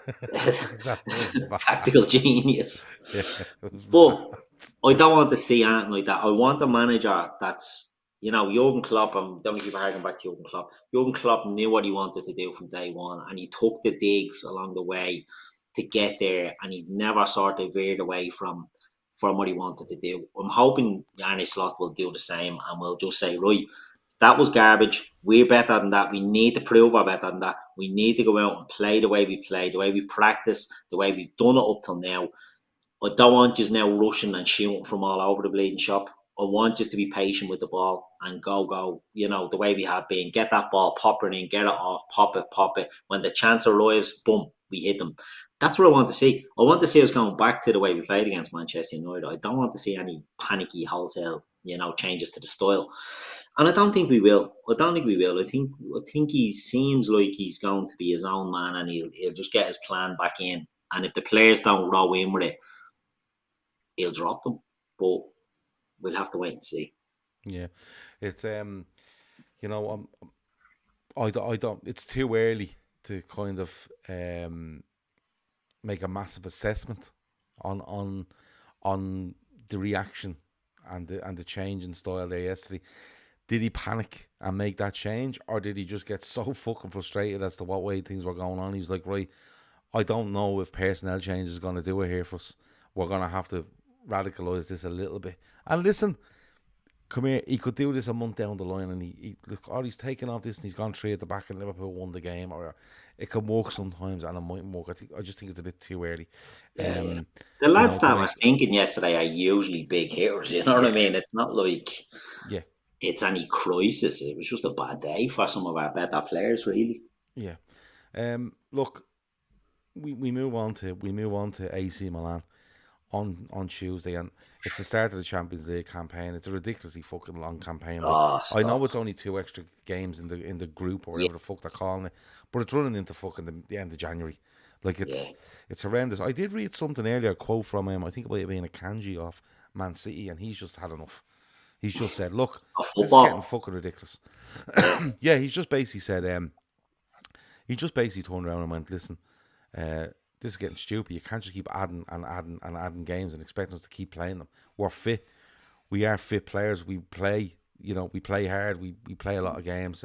That was mad. tactical genius. Yeah, it was mad. But I don't want to see anything like that. I want a manager that's, Jurgen Klopp. I'm don't keep harking back to Jurgen Klopp. Jurgen Klopp knew what he wanted to do from day one, and he took the digs along the way to get there, and he never sort of veered away from what he wanted to do. I'm hoping Arne Slot will do the same, and will just say, right, that was garbage. We're better than that. We need to prove we're better than that. We need to go out and play the way we play, the way we practice, the way we've done it up till now. I don't want you now rushing and shooting from all over the bleeding shop. I want you to be patient with the ball and go, the way we have been. Get that ball, pop it in, get it off, pop it. When the chance arrives, boom, we hit them. That's what I want to see. I want to see us going back to the way we played against Manchester United. I don't want to see any panicky wholesale, changes to the style. And I don't think we will. I think he seems like he's going to be his own man, and he'll just get his plan back in. And if the players don't row in with it, he'll drop them. But we'll have to wait and see. Yeah, it's you know, I don't. It's too early to kind of make a massive assessment on the reaction and the change in style there yesterday. Did he panic and make that change, or did he just get so fucking frustrated as to what way things were going on? He was like, right, I don't know if personnel change is going to do it here for us. We're going to have to radicalise this a little bit. And listen, come here, he could do this a month down the line, and he look, he's taken off this and he's gone 3 at the back and Liverpool won the game, or it can work sometimes and it mightn't work. I just think it's a bit too early. The lads that I was thinking yesterday are usually big hitters, you know what I mean? It's not like it's any crisis. It was just a bad day for some of our better players, really. Yeah. Look, we move on to AC Milan on Tuesday, and it's the start of the Champions League campaign. It's a ridiculously fucking long campaign. I know it's only 2 extra games in the group or whatever the fuck they're calling it, but it's running into fucking the end of January. Like it's horrendous. I did read something earlier, a quote from him. I think about it being a Kanji off Man City, and he's just had enough. He's just said, "Look, this is getting fucking ridiculous." Yeah, he's just basically said, he just basically turned around and went, "Listen, this is getting stupid. You can't just keep adding and adding and adding games and expecting us to keep playing them. We're fit. We are fit players. We play, we play hard. We play a lot of games.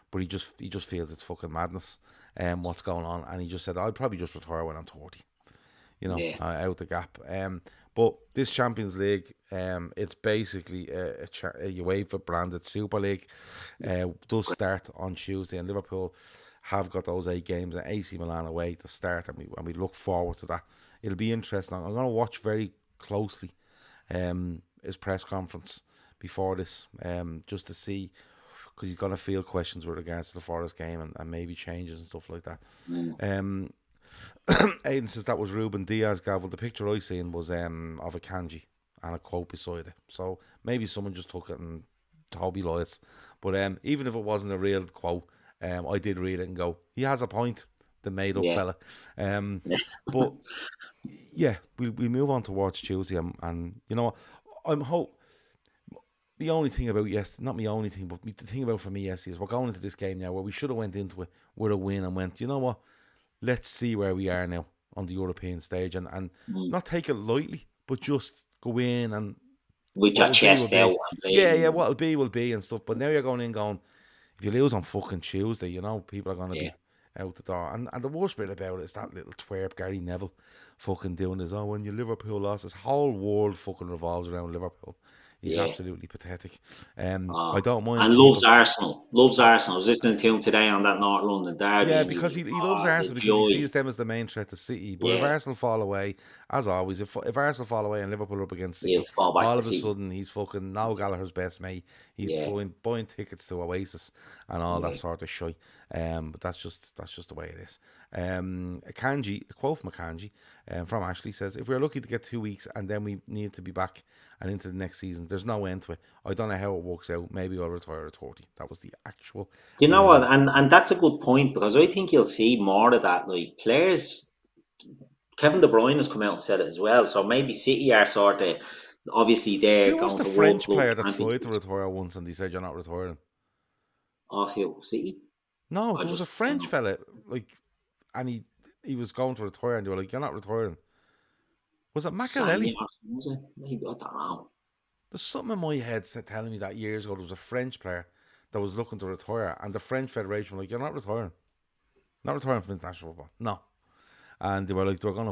But he just feels it's fucking madness. What's going on? And he just said, I'd probably just retire when I'm 30. Out the gap. But this Champions League, it's basically a UEFA branded Super League. Does start on Tuesday, and Liverpool have got those 8 games and AC Milan away to start, and we look forward to that. It'll be interesting. I'm going to watch very closely his press conference before this, just to see, because he's going to field questions with regards to the Forest game and maybe changes and stuff like that. Aidan says that was Ruben Diaz, Gav. Well, the picture I seen was of a kanji and a quote beside it. So maybe someone just took it and Toby lies. But even if it wasn't a real quote, I did read it and go, he has a point, the made up fella. But yeah, we move on towards Tuesday, and you know, the only thing about not my only thing, but the thing about for me yesterday is we're going into this game now where we should have went into it with a win and went, you know what, let's see where we are now on the European stage, and not take it lightly, but just go in and with your chest out. Yeah, what'll be will be and stuff. But now you're going in going, if you lose on fucking Tuesday, people are going to be out the door. And the worst bit about it is that little twerp Gary Neville fucking doing this. Oh, when your Liverpool lost, his whole world fucking revolves around Liverpool. He's absolutely pathetic. I don't mind. And loves Arsenal. Loves Arsenal. I was listening to him today on that North London derby. Yeah, because he loves Arsenal because he sees them as the main threat to City. But if Arsenal fall away, as always, if Arsenal fall away and Liverpool are up against City, all of a sudden he's fucking now Gallagher's best mate. He's buying tickets to Oasis and all that sort of shit. But that's just the way it is. A quote from a Kanji from Ashley says, if we're lucky to get 2 weeks and then we need to be back and into the next season, there's no end to it. I don't know how it works out. Maybe I'll retire at 30. That was the actual. You know what? And that's a good point, because I think you'll see more of that. Like, players Kevin De Bruyne has come out and said it as well. So maybe City are sort of, obviously they're Who was going the to World French Club player that tried to Championships. retire once and they said you're not retiring? Off who? City? No, I there was a just don't French know. fella, like, and he was going to retire, and they were like, "You're not retiring." Was it Sammy Makelele? or something, was it? Maybe, I don't know. There's something in my head said telling me that years ago there was a French player that was looking to retire, and the French Federation were like, "You're not retiring, not retiring from international football, no." And they were like, they were gonna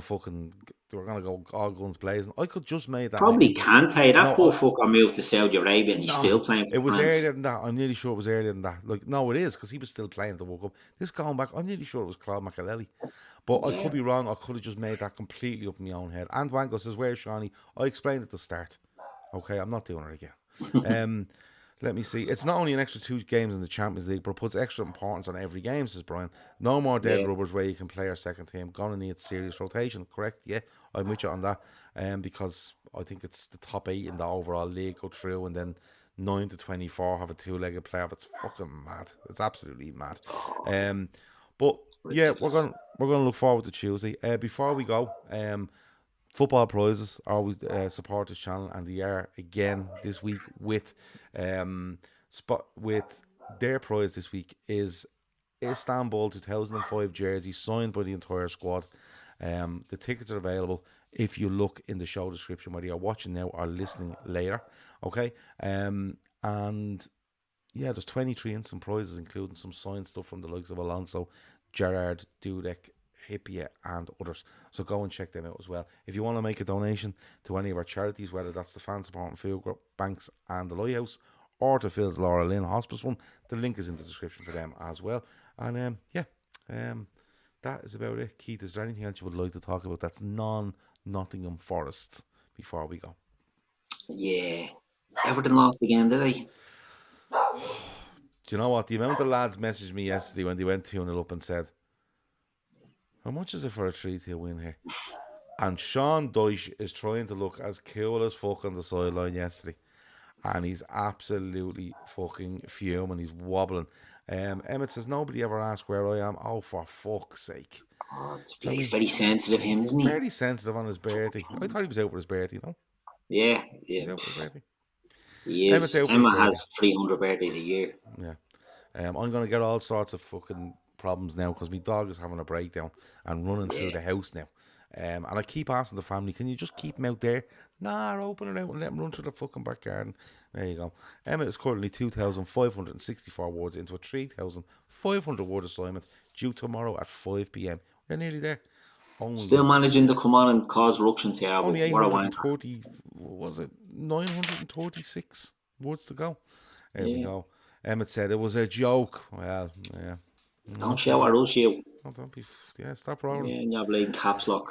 go all guns blazing. I could just made that Probably Kante. That poor no, fucker moved to Saudi Arabia and he's still no, playing it for was France. earlier than that. I'm nearly sure it was earlier than that. Like, no, it is because he was still playing at the World Cup. This going back, I'm nearly sure it was Claude Makelele. But I Yeah. could be wrong. I could have just made that completely up in my own head. And Wango says, "Where's Shawnee?" I explained at the start. Okay, I'm not doing it again. Um, let me see. It's not only an extra 2 games in the Champions League, but it puts extra importance on every game, says Brian. No more dead Yeah. rubbers where you can play our second team. Gonna need serious rotation, correct? Yeah, I'm with you on that. Because I think it's the top 8 in the overall league go through, and then 9 to 24 have a 2-legged playoff. It's fucking mad. It's absolutely mad. Oh, But yeah, ridiculous. we're gonna look forward to Tuesday. Before we go, football prizes always support this channel, and they are again this week with their prize this week is Istanbul 2005 jersey signed by the entire squad. The tickets are available if you look in the show description, whether you're watching now or listening later. Okay, and yeah, there's 23 instant prizes, including some signed stuff from the likes of Alonso, Gerrard, Dudek, Hippier, and others. So go and check them out as well. If you want to make a donation to any of our charities, whether that's the Fan Support and Food Group, Banks, and the Lighthouse, or to Phil's Laura Lynn Hospice one, the link is in the description for them as well. And that is about it. Keith, is there anything else you would like to talk about that's non-Nottingham Forest before we go? Yeah. Everton lost again, did they? Do you know what? The amount of lads messaged me yesterday when they went 2-0 up and said, "How much is it for a 3-2 win here?" And Sean Dyche is trying to look as cool as fuck on the sideline yesterday. And he's absolutely fucking fuming. He's wobbling. Emmett says, "Nobody ever asked where I am." Oh, for fuck's sake. Oh, Can he's we? very sensitive, him, isn't he? Very sensitive on his birthday. I thought he was out for his birthday, Yeah, He's yeah. out for his birthday. He Emmett's is. out for his Emma birthday. has 300 birthdays a year. Yeah. I'm going to get all sorts of fucking problems now because my dog is having a breakdown and running through Yeah. the house now. And I keep asking the family, "Can you just keep him out there?" "Nah, open it out and let him run through the fucking back garden." There you go. Emma is currently 2,564 words into a 3,500 word assignment due tomorrow at 5 p.m. We're nearly there. Still Only managing to come on and cause ructions here, only but what a wanker. 830, was it 936 words to go? There we Yeah. go. Emmett said it was a joke. Well, yeah. Don't shout at us, you. Oh, don't be. Yeah, stop rolling. Yeah, and you're playing caps lock.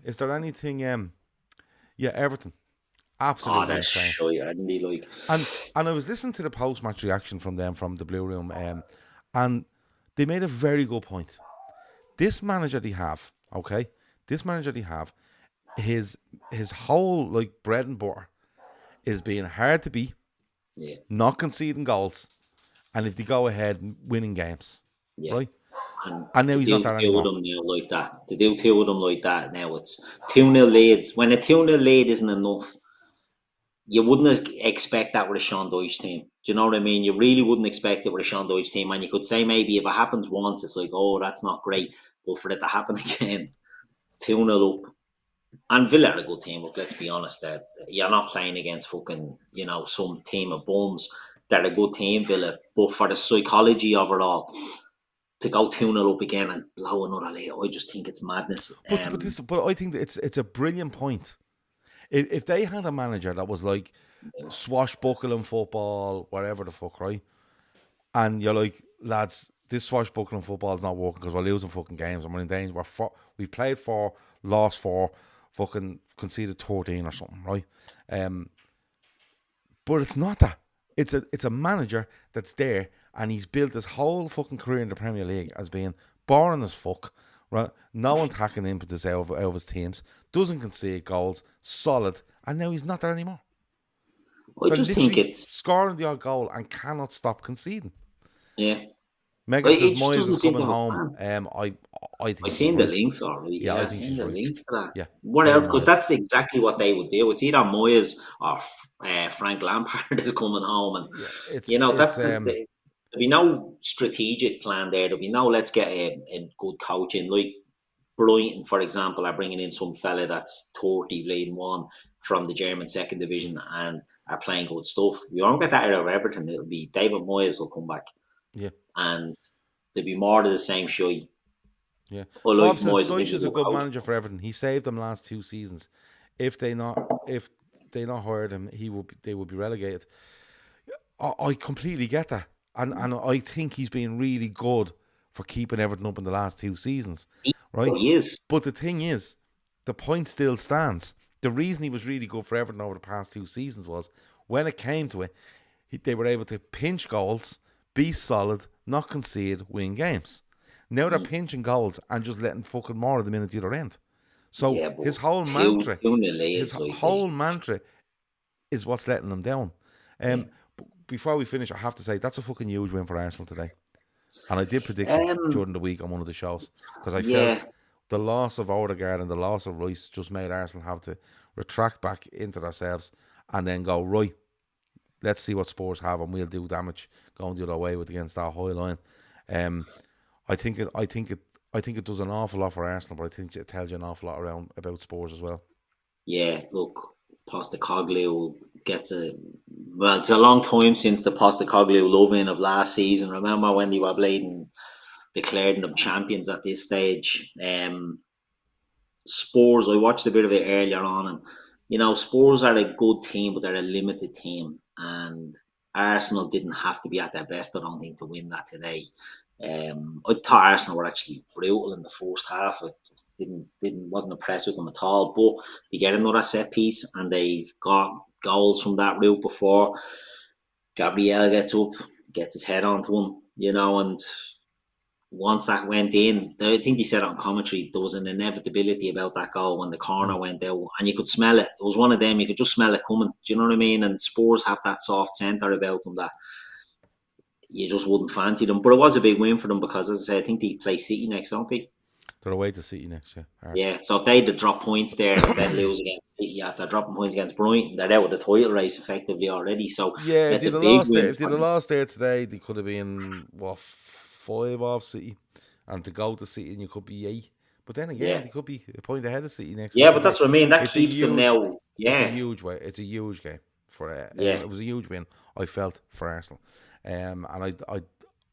Is there anything? Yeah, Everton, Oh, absolutely that's insane. shy, I'd be like. And I was listening to the post match reaction from them from the Blue Room, and they made a very good point. This manager they have, okay, this manager they have, his whole like bread and butter is being hard to beat, Yeah, not conceding goals, and if they go ahead winning games, yeah. right? And And now to he's not do that two of anymore. them now like that, to do two of them like that now, it's 2-0 leads. When a 2-0 lead isn't enough, you wouldn't expect that with a Sean Dyche team. Do you know what I mean? You really wouldn't expect it with a Sean Dyche team. And you could say maybe if it happens once, it's like, oh, that's not great. But for it to happen again, 2-0 up. And Villa are a good team, but let's be honest, that you're not playing against fucking, some team of bums. They're a good team, Villa. But for the psychology of it all, to go 2-0 up again and blow another lead, I just think it's madness. But I think that it's a brilliant point. If they had a manager that was like swashbuckling football, whatever the fuck, right? And you're like, "Lads, this swashbuckling football is not working because we're losing fucking games and we're in danger. We played 4, lost 4, fucking conceded 13 or something, right?" But it's not that. It's a manager that's there and he's built his whole fucking career in the Premier League as being boring as fuck, right? No one hacking impetus out of his teams, doesn't concede goals, solid, and now he's not there anymore. I They're just think literally it's, scoring the odd goal and cannot stop conceding. yeah. Megan says It just Moyes doesn't is seem coming to have home. planned. I I think she's seen the right. links already. Yeah, Yeah, I I think seen she's the right. links to that. Yeah, What David else? Because Moyes. that's exactly what they would do. It's either Moyes or Frank Lampard is coming home, and Yeah, that's there'll be no strategic plan there. There'll be no let's get a good coach in. Like Brighton, for example, are bringing in some fella that's 30 bleeding one from the German second division and are playing good stuff. We won't get that out of Everton. It'll be David Moyes will come back, yeah, and there'll be more of the same show. yeah. I like Bob says Moyes. I think Dyche he's is a a good good coach. manager for Everton. He saved them last 2 seasons. If they not hired him, they would be relegated. I completely get that, and I think he's been really good for keeping Everton up in the last 2 seasons, right? He is. But the thing is, the point still stands. The reason he was really good for Everton over the past 2 seasons was when it came to it, they were able to pinch goals, be solid, not concede, win games. Now they're pinching goals and just letting fucking more of them in at the other end. So Yeah, but his whole two mantra, two nil his is like whole mantra is what's letting them down. yeah. Before we finish, I have to say that's a fucking huge win for Arsenal today. And I did predict it Um, during the week on one of the shows because I felt yeah, the loss of Odegaard and the loss of Rice just made Arsenal have to retract back into themselves and then go, right, let's see what Spurs have and we'll do damage going the other way with against that high line. Um, I think it does an awful lot for Arsenal, but I think it tells you an awful lot around about Spurs as well. yeah. Look, Postecoglou gets a well. It's a long time since the Postecoglou love-in of last season. Remember when they were bleeding, declaring them champions at this stage? Spurs, I watched a bit of it earlier on, and Spurs are a good team, but they're a limited team, and Arsenal didn't have to be at their best, I don't think, to win that today. I thought Arsenal were actually brutal in the first half. I didn't wasn't impressed with them at all. But they get another set piece, and they've got goals from that route before. Gabriel gets up, gets his head onto him, and once that went in, I think they said on commentary there was an inevitability about that goal when the corner went out, and you could smell it. It was one of them, you could just smell it coming. Do you know what I mean? And Spurs have that soft centre about them that you just wouldn't fancy them. But it was a big win for them because, as I say, I think they play City next, don't they? They're away to City next year. Yeah, so if they had to drop points there and then lose against City after dropping points against Brighton, they're out of the title race effectively already. So Yeah, it's a big win if they'd for have them. lost there today, they could have been 5 off City, and to go to City, and you could be 8. But then again, Yeah, they could be a point ahead of City next yeah, week. but Anyway, that's what I mean. That it's a keeps them huge, now. Yeah, it's a huge game for yeah. it was a huge win. I felt for Arsenal, and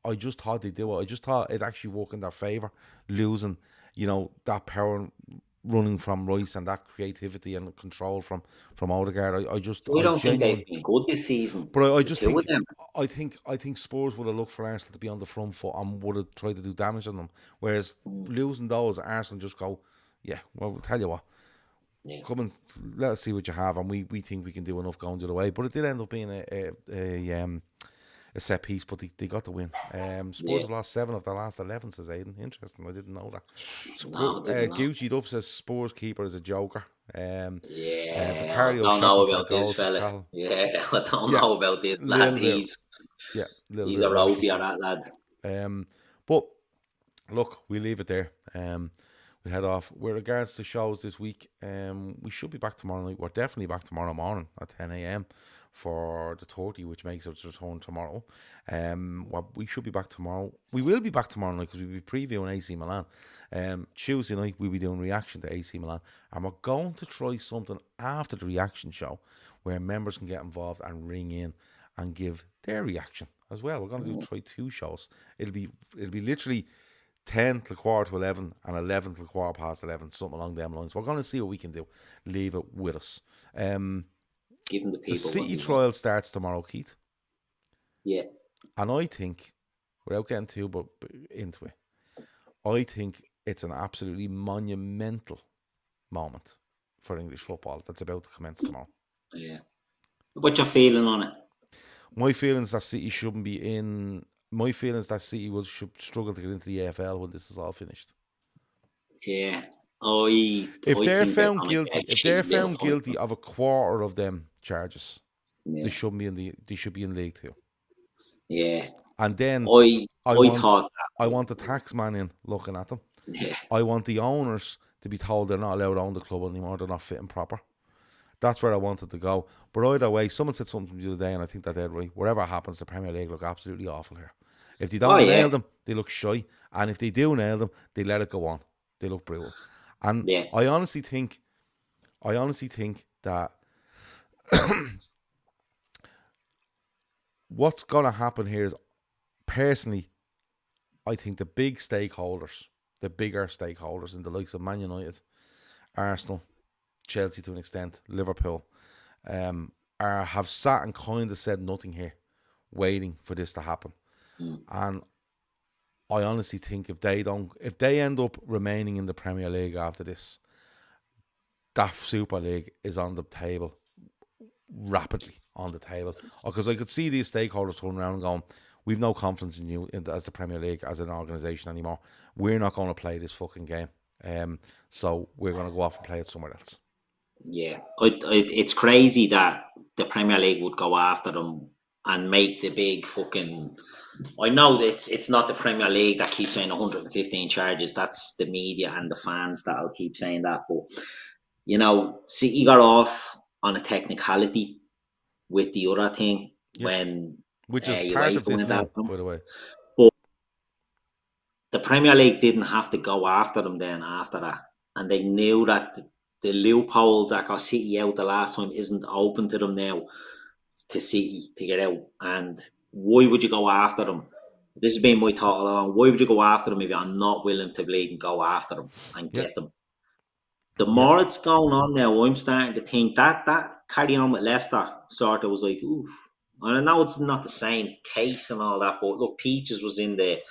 I just thought they'd do it. I just thought it actually worked in their favour, losing, that power running from Rice and that creativity and control from Odegaard. We I don't think they've genuinely. been good this season. But I The just two of think, them. I think Spurs would have looked for Arsenal to be on the front foot and would have tried to do damage on them. Whereas losing those, Arsenal just go, yeah, well, we'll tell you what, Yeah, come and let us see what you have, and we think we can do enough going the other way. But it did end up being a set piece, but they got the win. Spurs yeah. have lost 7 of their last 11, says Aidan. Interesting, I didn't know that. No, I didn't know. Gucci'd up says Spurs keeper is a joker. Yeah, I Vicario don't know shocking for the about this goals, says fella. Cal. Yeah, I don't Yeah, know about this lad. little bit, yeah, little He's bit a rocky. ropier, that lad. But look, we leave it there. We head off. With regards to shows this week, we should be back tomorrow night. We're definitely back tomorrow morning at 10 a.m. for the 30, which makes its return tomorrow. We should be back tomorrow. We will be back tomorrow night because we'll be previewing AC Milan. Tuesday night, we'll be doing reaction to AC Milan. And we're going to try something after the reaction show where members can get involved and ring in and give their reaction as well. We're going to try 2 shows. It'll be literally 10 till 11:15 and 11 till 11:15, something along them lines. We're going to see what we can do. Leave it with us. Giving the The people City trial starts tomorrow, Keith. Yeah, And I think, without getting too into it, I think it's an absolutely monumental moment for English football that's about to commence tomorrow. yeah. What's your feeling on it? My feelings that City shouldn't be in. My feelings that City should struggle to get into the AFL when this is all finished. Yeah, If I they're think they're found gonna guilty, get if they're cheated out found of guilty of a quarter of them charges, yeah, they should be in League 2. yeah. And then I I I want thought the tax man in looking at them. yeah. I want the owners to be told they're not allowed to own the club anymore. They're not fitting proper. That's where I wanted to go. But either way, someone said something the other day, and I think that they're right. Whatever happens, the Premier League look absolutely awful here. If they Oh don't nail yeah, them, they look shy. And if they do nail them, they let it go on. They look brutal. And yeah. I honestly think that what's going to happen here is, personally, I think the bigger stakeholders in the likes of Man United, Arsenal, Chelsea to an extent, Liverpool, have sat and kind of said nothing here, waiting for this to happen. And I honestly think if they end up remaining in the Premier League after this, that Super League is on the table, rapidly on the table. Because I could see these stakeholders turning around and going, we've no confidence in you as the Premier League, as an organisation anymore. We're not going to play this fucking game. So we're going to go off and play it somewhere else. Yeah, it's crazy that the Premier League would go after them and make the big fucking. I know that it's not the Premier League that keeps saying 115 charges. That's the media and the fans that'll keep saying that. But you know, City got off on a technicality with the other thing when which is part of UEFA this went now, after them. by the way. But the Premier League didn't have to go after them then after that, and they knew that the loophole that got City out the last time isn't open to them now, to City to get out. And why would you go after them? This has been my thought all along. Why would you go after them if you're not willing to bleed and go after them and get them? The more it's going on now, I'm starting to think that carry on with Leicester sort of was like, oof. And I know it's not the same case and all that, but look, Peaches was in the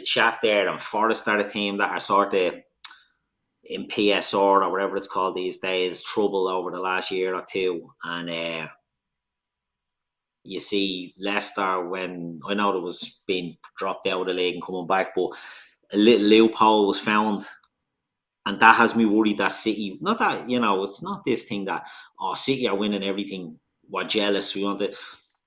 chat there, and Forest are a team that are sort of in PSR or whatever it's called these days, trouble over the last year or two. And you see Leicester, when I know there was being dropped out of the league and coming back, but a little loophole was found. And that has me worried that City, not that, you know, it's not this thing that, oh, City are winning everything. We're jealous. We want it.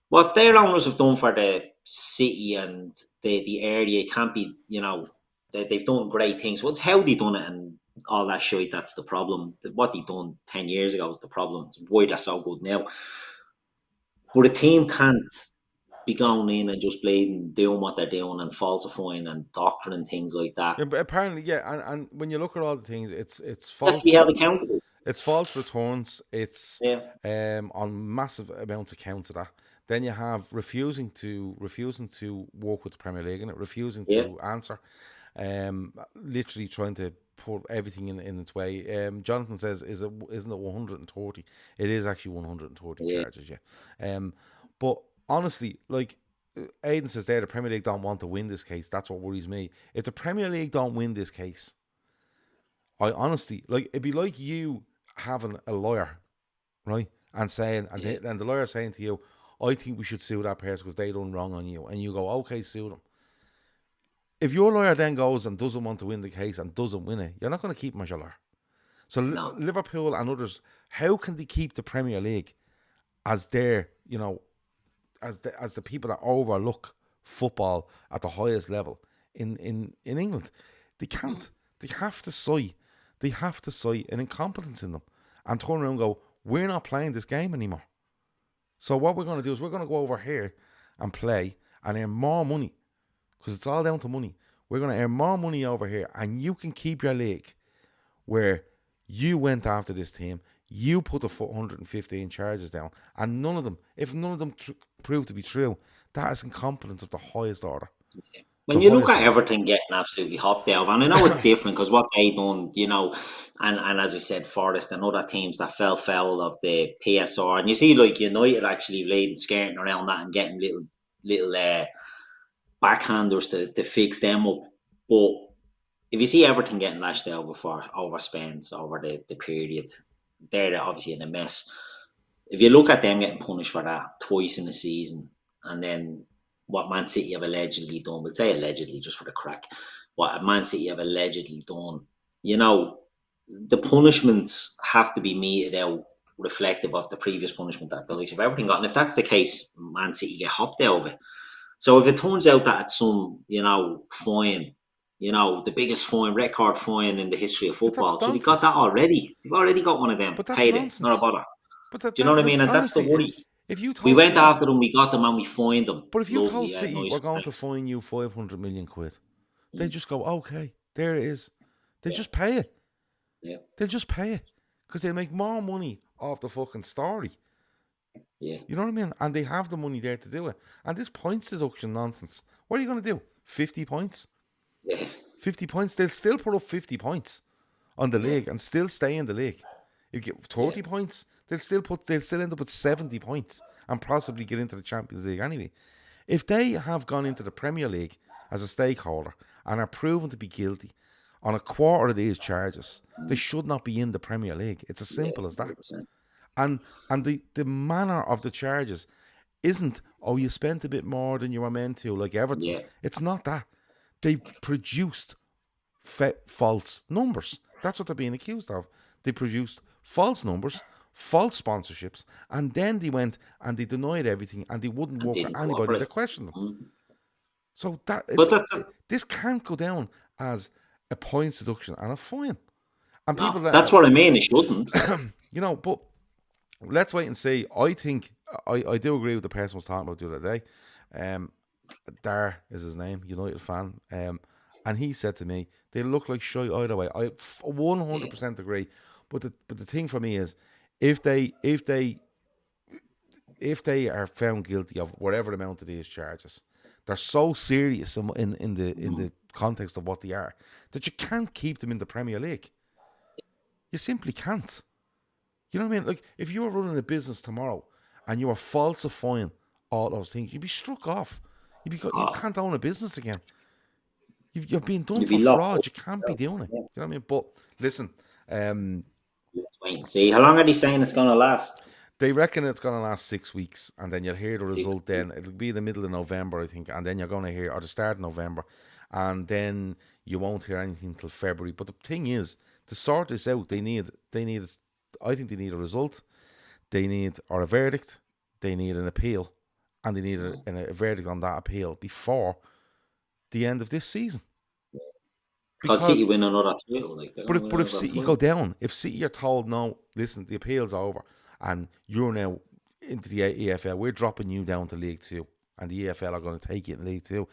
What their owners have done for the City and the area, it can't be, you know, they've done great things. Well, it's how they done it and all that shit, that's the problem. What they done 10 years ago was the problem. It's why they're so good now. But a team can't be going in and just bleeding, doing what they're doing and falsifying and doctoring things like that. Yeah, but apparently, and when you look at all the things, it's You false. have to be held accountable. It's false returns. It's Yeah. On massive amounts of count to that. Then you have refusing to work with the Premier League and refusing to answer. Literally trying to put everything in its way. Jonathan says, isn't it 130? It is actually 130 charges, yeah. But honestly, like Aidan says there, the Premier League don't want to win this case. That's what worries me. If the Premier League don't win this case, I honestly, like, it'd be like you having a lawyer, right? And saying, and the lawyer saying to you, I think we should sue that person because they done wrong on you. And you go, okay, sue them. If your lawyer then goes and doesn't want to win the case and doesn't win it, you're not going to keep him as your lawyer. So Liverpool and others, how can they keep the Premier League as their, you know, as the people that overlook football at the highest level in England? They can't. They have to cite an incompetence in them and turn around and go, we're not playing this game anymore. So what we're going to do is we're going to go over here and play and earn more money, because it's all down to money. We're going to earn more money over here, and you can keep your league where you went after this team, you put the 115 charges down, and if none of them prove to be true, that is incompetence of the highest order. When you look at Everton getting absolutely hopped out, and I know it's different because what they done, you know, and as I said, Forest and other teams that fell foul of the PSR, and you see like United actually leading, skirting around that and getting little backhanders to fix them up. But if you see Everton getting lashed out for overspends over the period, they're obviously in a mess. If you look at them getting punished for that twice in a season, and then what Man City have allegedly done, we'll say allegedly just for the crack, what Man City have allegedly done, you know, the punishments have to be meted out reflective of the previous punishment that the likes of Everton got. And if that's the case, Man City get hopped out of it. So if it turns out that it's some, fine, the biggest fine, record fine in the history of But that's football, so they got that nonsense. already. They've already got one of them. But that's Paid it, not a nonsense. bother. But Do you know what I like mean? And that's the honestly, worry. if you We told went City, after them, we got them, and we fined them. but if you told Lovely, City nice, we're going to thanks. fine you 500 million quid, they Mm. just go, okay, there it is. They Yeah, just pay it. yeah, They'll just pay it because they'll make more money off the fucking story. yeah, You know what I mean? And they have the money there to do it. And this points deduction nonsense. What are you going to do? 50 points? yeah, 50 points? They'll still put up 50 points on the yeah, league and still stay in the league. You get 30 yeah. points, they'll still end up with 70 points and possibly get into the Champions League anyway. If they have gone into the Premier League as a stakeholder and are proven to be guilty on a quarter of these charges, they should not be in the Premier League. It's as Yeah, simple as that. 100%. And the manner of the charges isn't, oh, you spent a bit more than you were meant to, like Everton. Yeah, It's not that. They produced false numbers. That's what they're being accused of. They produced false numbers, false sponsorships, and then they went and they denied everything and they wouldn't and work with didn't anybody cooperate. that questioned them. Mm. So But this can't go down as a points deduction and a fine. And people no, that that's what I mean. It shouldn't. but let's wait and see. I think I do agree with the person I was talking about the other day. Dar is his name, United fan. And he said to me, they look like shy either way. I 100% agree. But the thing for me is, if they are found guilty of whatever amount of these charges, they're so serious in the context of what they are that you can't keep them in the Premier League. You simply can't. You know what I mean? Like, if you were running a business tomorrow and you were falsifying all those things, you'd be struck off. You Oh, can't own a business again. You're being done you'd for be locked fraud. up. You can't be doing it. Yeah. You know what I mean? But listen, Let's wait and see. How long are they saying it's going to last? they reckon it's going to last 6 weeks, and then you'll hear the 6 result. Then it'll be the middle of November, I think, and then you're going to hear, or the start of November, and then you won't hear anything until February. But the thing is, to sort this out, they need. I think they need a result. They need or a verdict. They need an appeal, and they need a verdict on that appeal before the end of this season. Because City Because, win another title, like they're going to win but if another City title. go down, if City are told no, listen, the appeal's over, and you're now into the EFL, we're dropping you down to League Two, and the EFL are going to take you in League Two.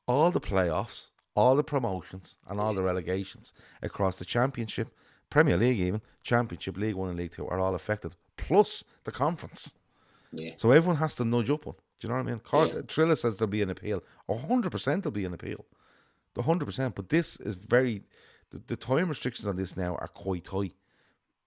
All the playoffs, all the promotions, and all the relegations across the Championship, Premier League, even Championship, League One, and League Two are all affected. Plus the conference. Yeah, So everyone has to nudge up one. Do you know what I mean? yeah, Trilla says there'll be an appeal. 100% there'll be an appeal. 100%. But this is the time restrictions on this now are quite tight.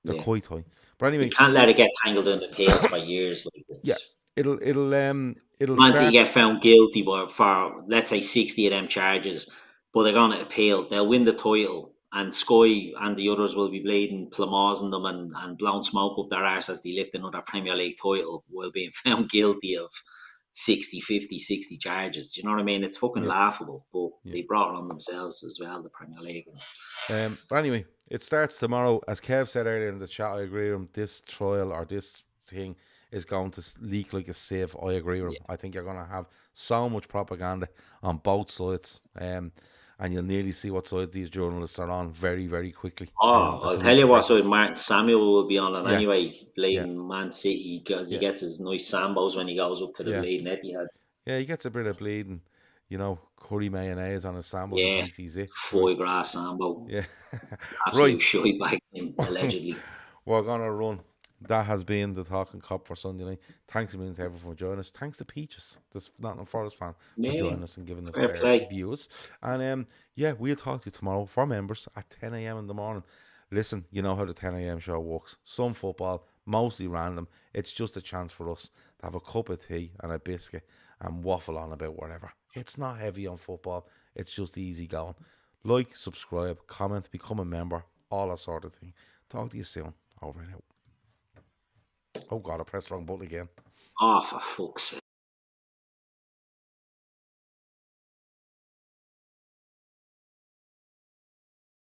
They're yeah. quite tight. But You anyway, can't let it get tangled in the appeals for years. Like yeah, it's it'll Man City start. get found guilty for let's say 60 of them charges, but they're going to appeal. They'll win the title, and Sky and the others will be bleeding, plumosing them and blowing smoke up their arse as they lift another Premier League title while being found guilty of 60, 50, 60 charges. Do you know what I mean? It's fucking Yeah, laughable, but yeah. they brought it on themselves as well, the Premier League. But anyway, it starts tomorrow. As Kev said earlier in the chat, I agree with him. This trial or this thing is going to leak like a sieve. I agree with him. I think you're going to have so much propaganda on both sides. And you'll nearly see what side these journalists are on very, very quickly. Oh, As I'll the tell week you what, so progresses. Martin Samuel will be on it Yeah, anyway, yeah, bleeding Man City, because he yeah, gets his nice sambos when he goes up to the yeah. bleeding Etihad. Yeah, he gets a bit of bleeding, curry mayonnaise on his sandwich and Yeah, thinks he's it. Right. foie gras sambo. Yeah. Right. Absolute shy back him, allegedly. We're going to run. That has been the Talkin Kop for Sunday night. Thanks a million to everyone for joining us. Thanks to Peaches, this Nottingham Forest fan, for Yeah, joining us and giving us fair their play. views. And yeah, we'll talk to you tomorrow for members at 10 a.m. in the morning. Listen, you know how the 10 a.m. show works. Some football, mostly random. It's just a chance for us to have a cup of tea and a biscuit and waffle on about whatever. It's not heavy on football. It's just easy going. Like, subscribe, comment, become a member, all that sort of thing. Talk to you soon. Over and out. Oh God, I pressed the wrong button again. Oh, for fuck's sake.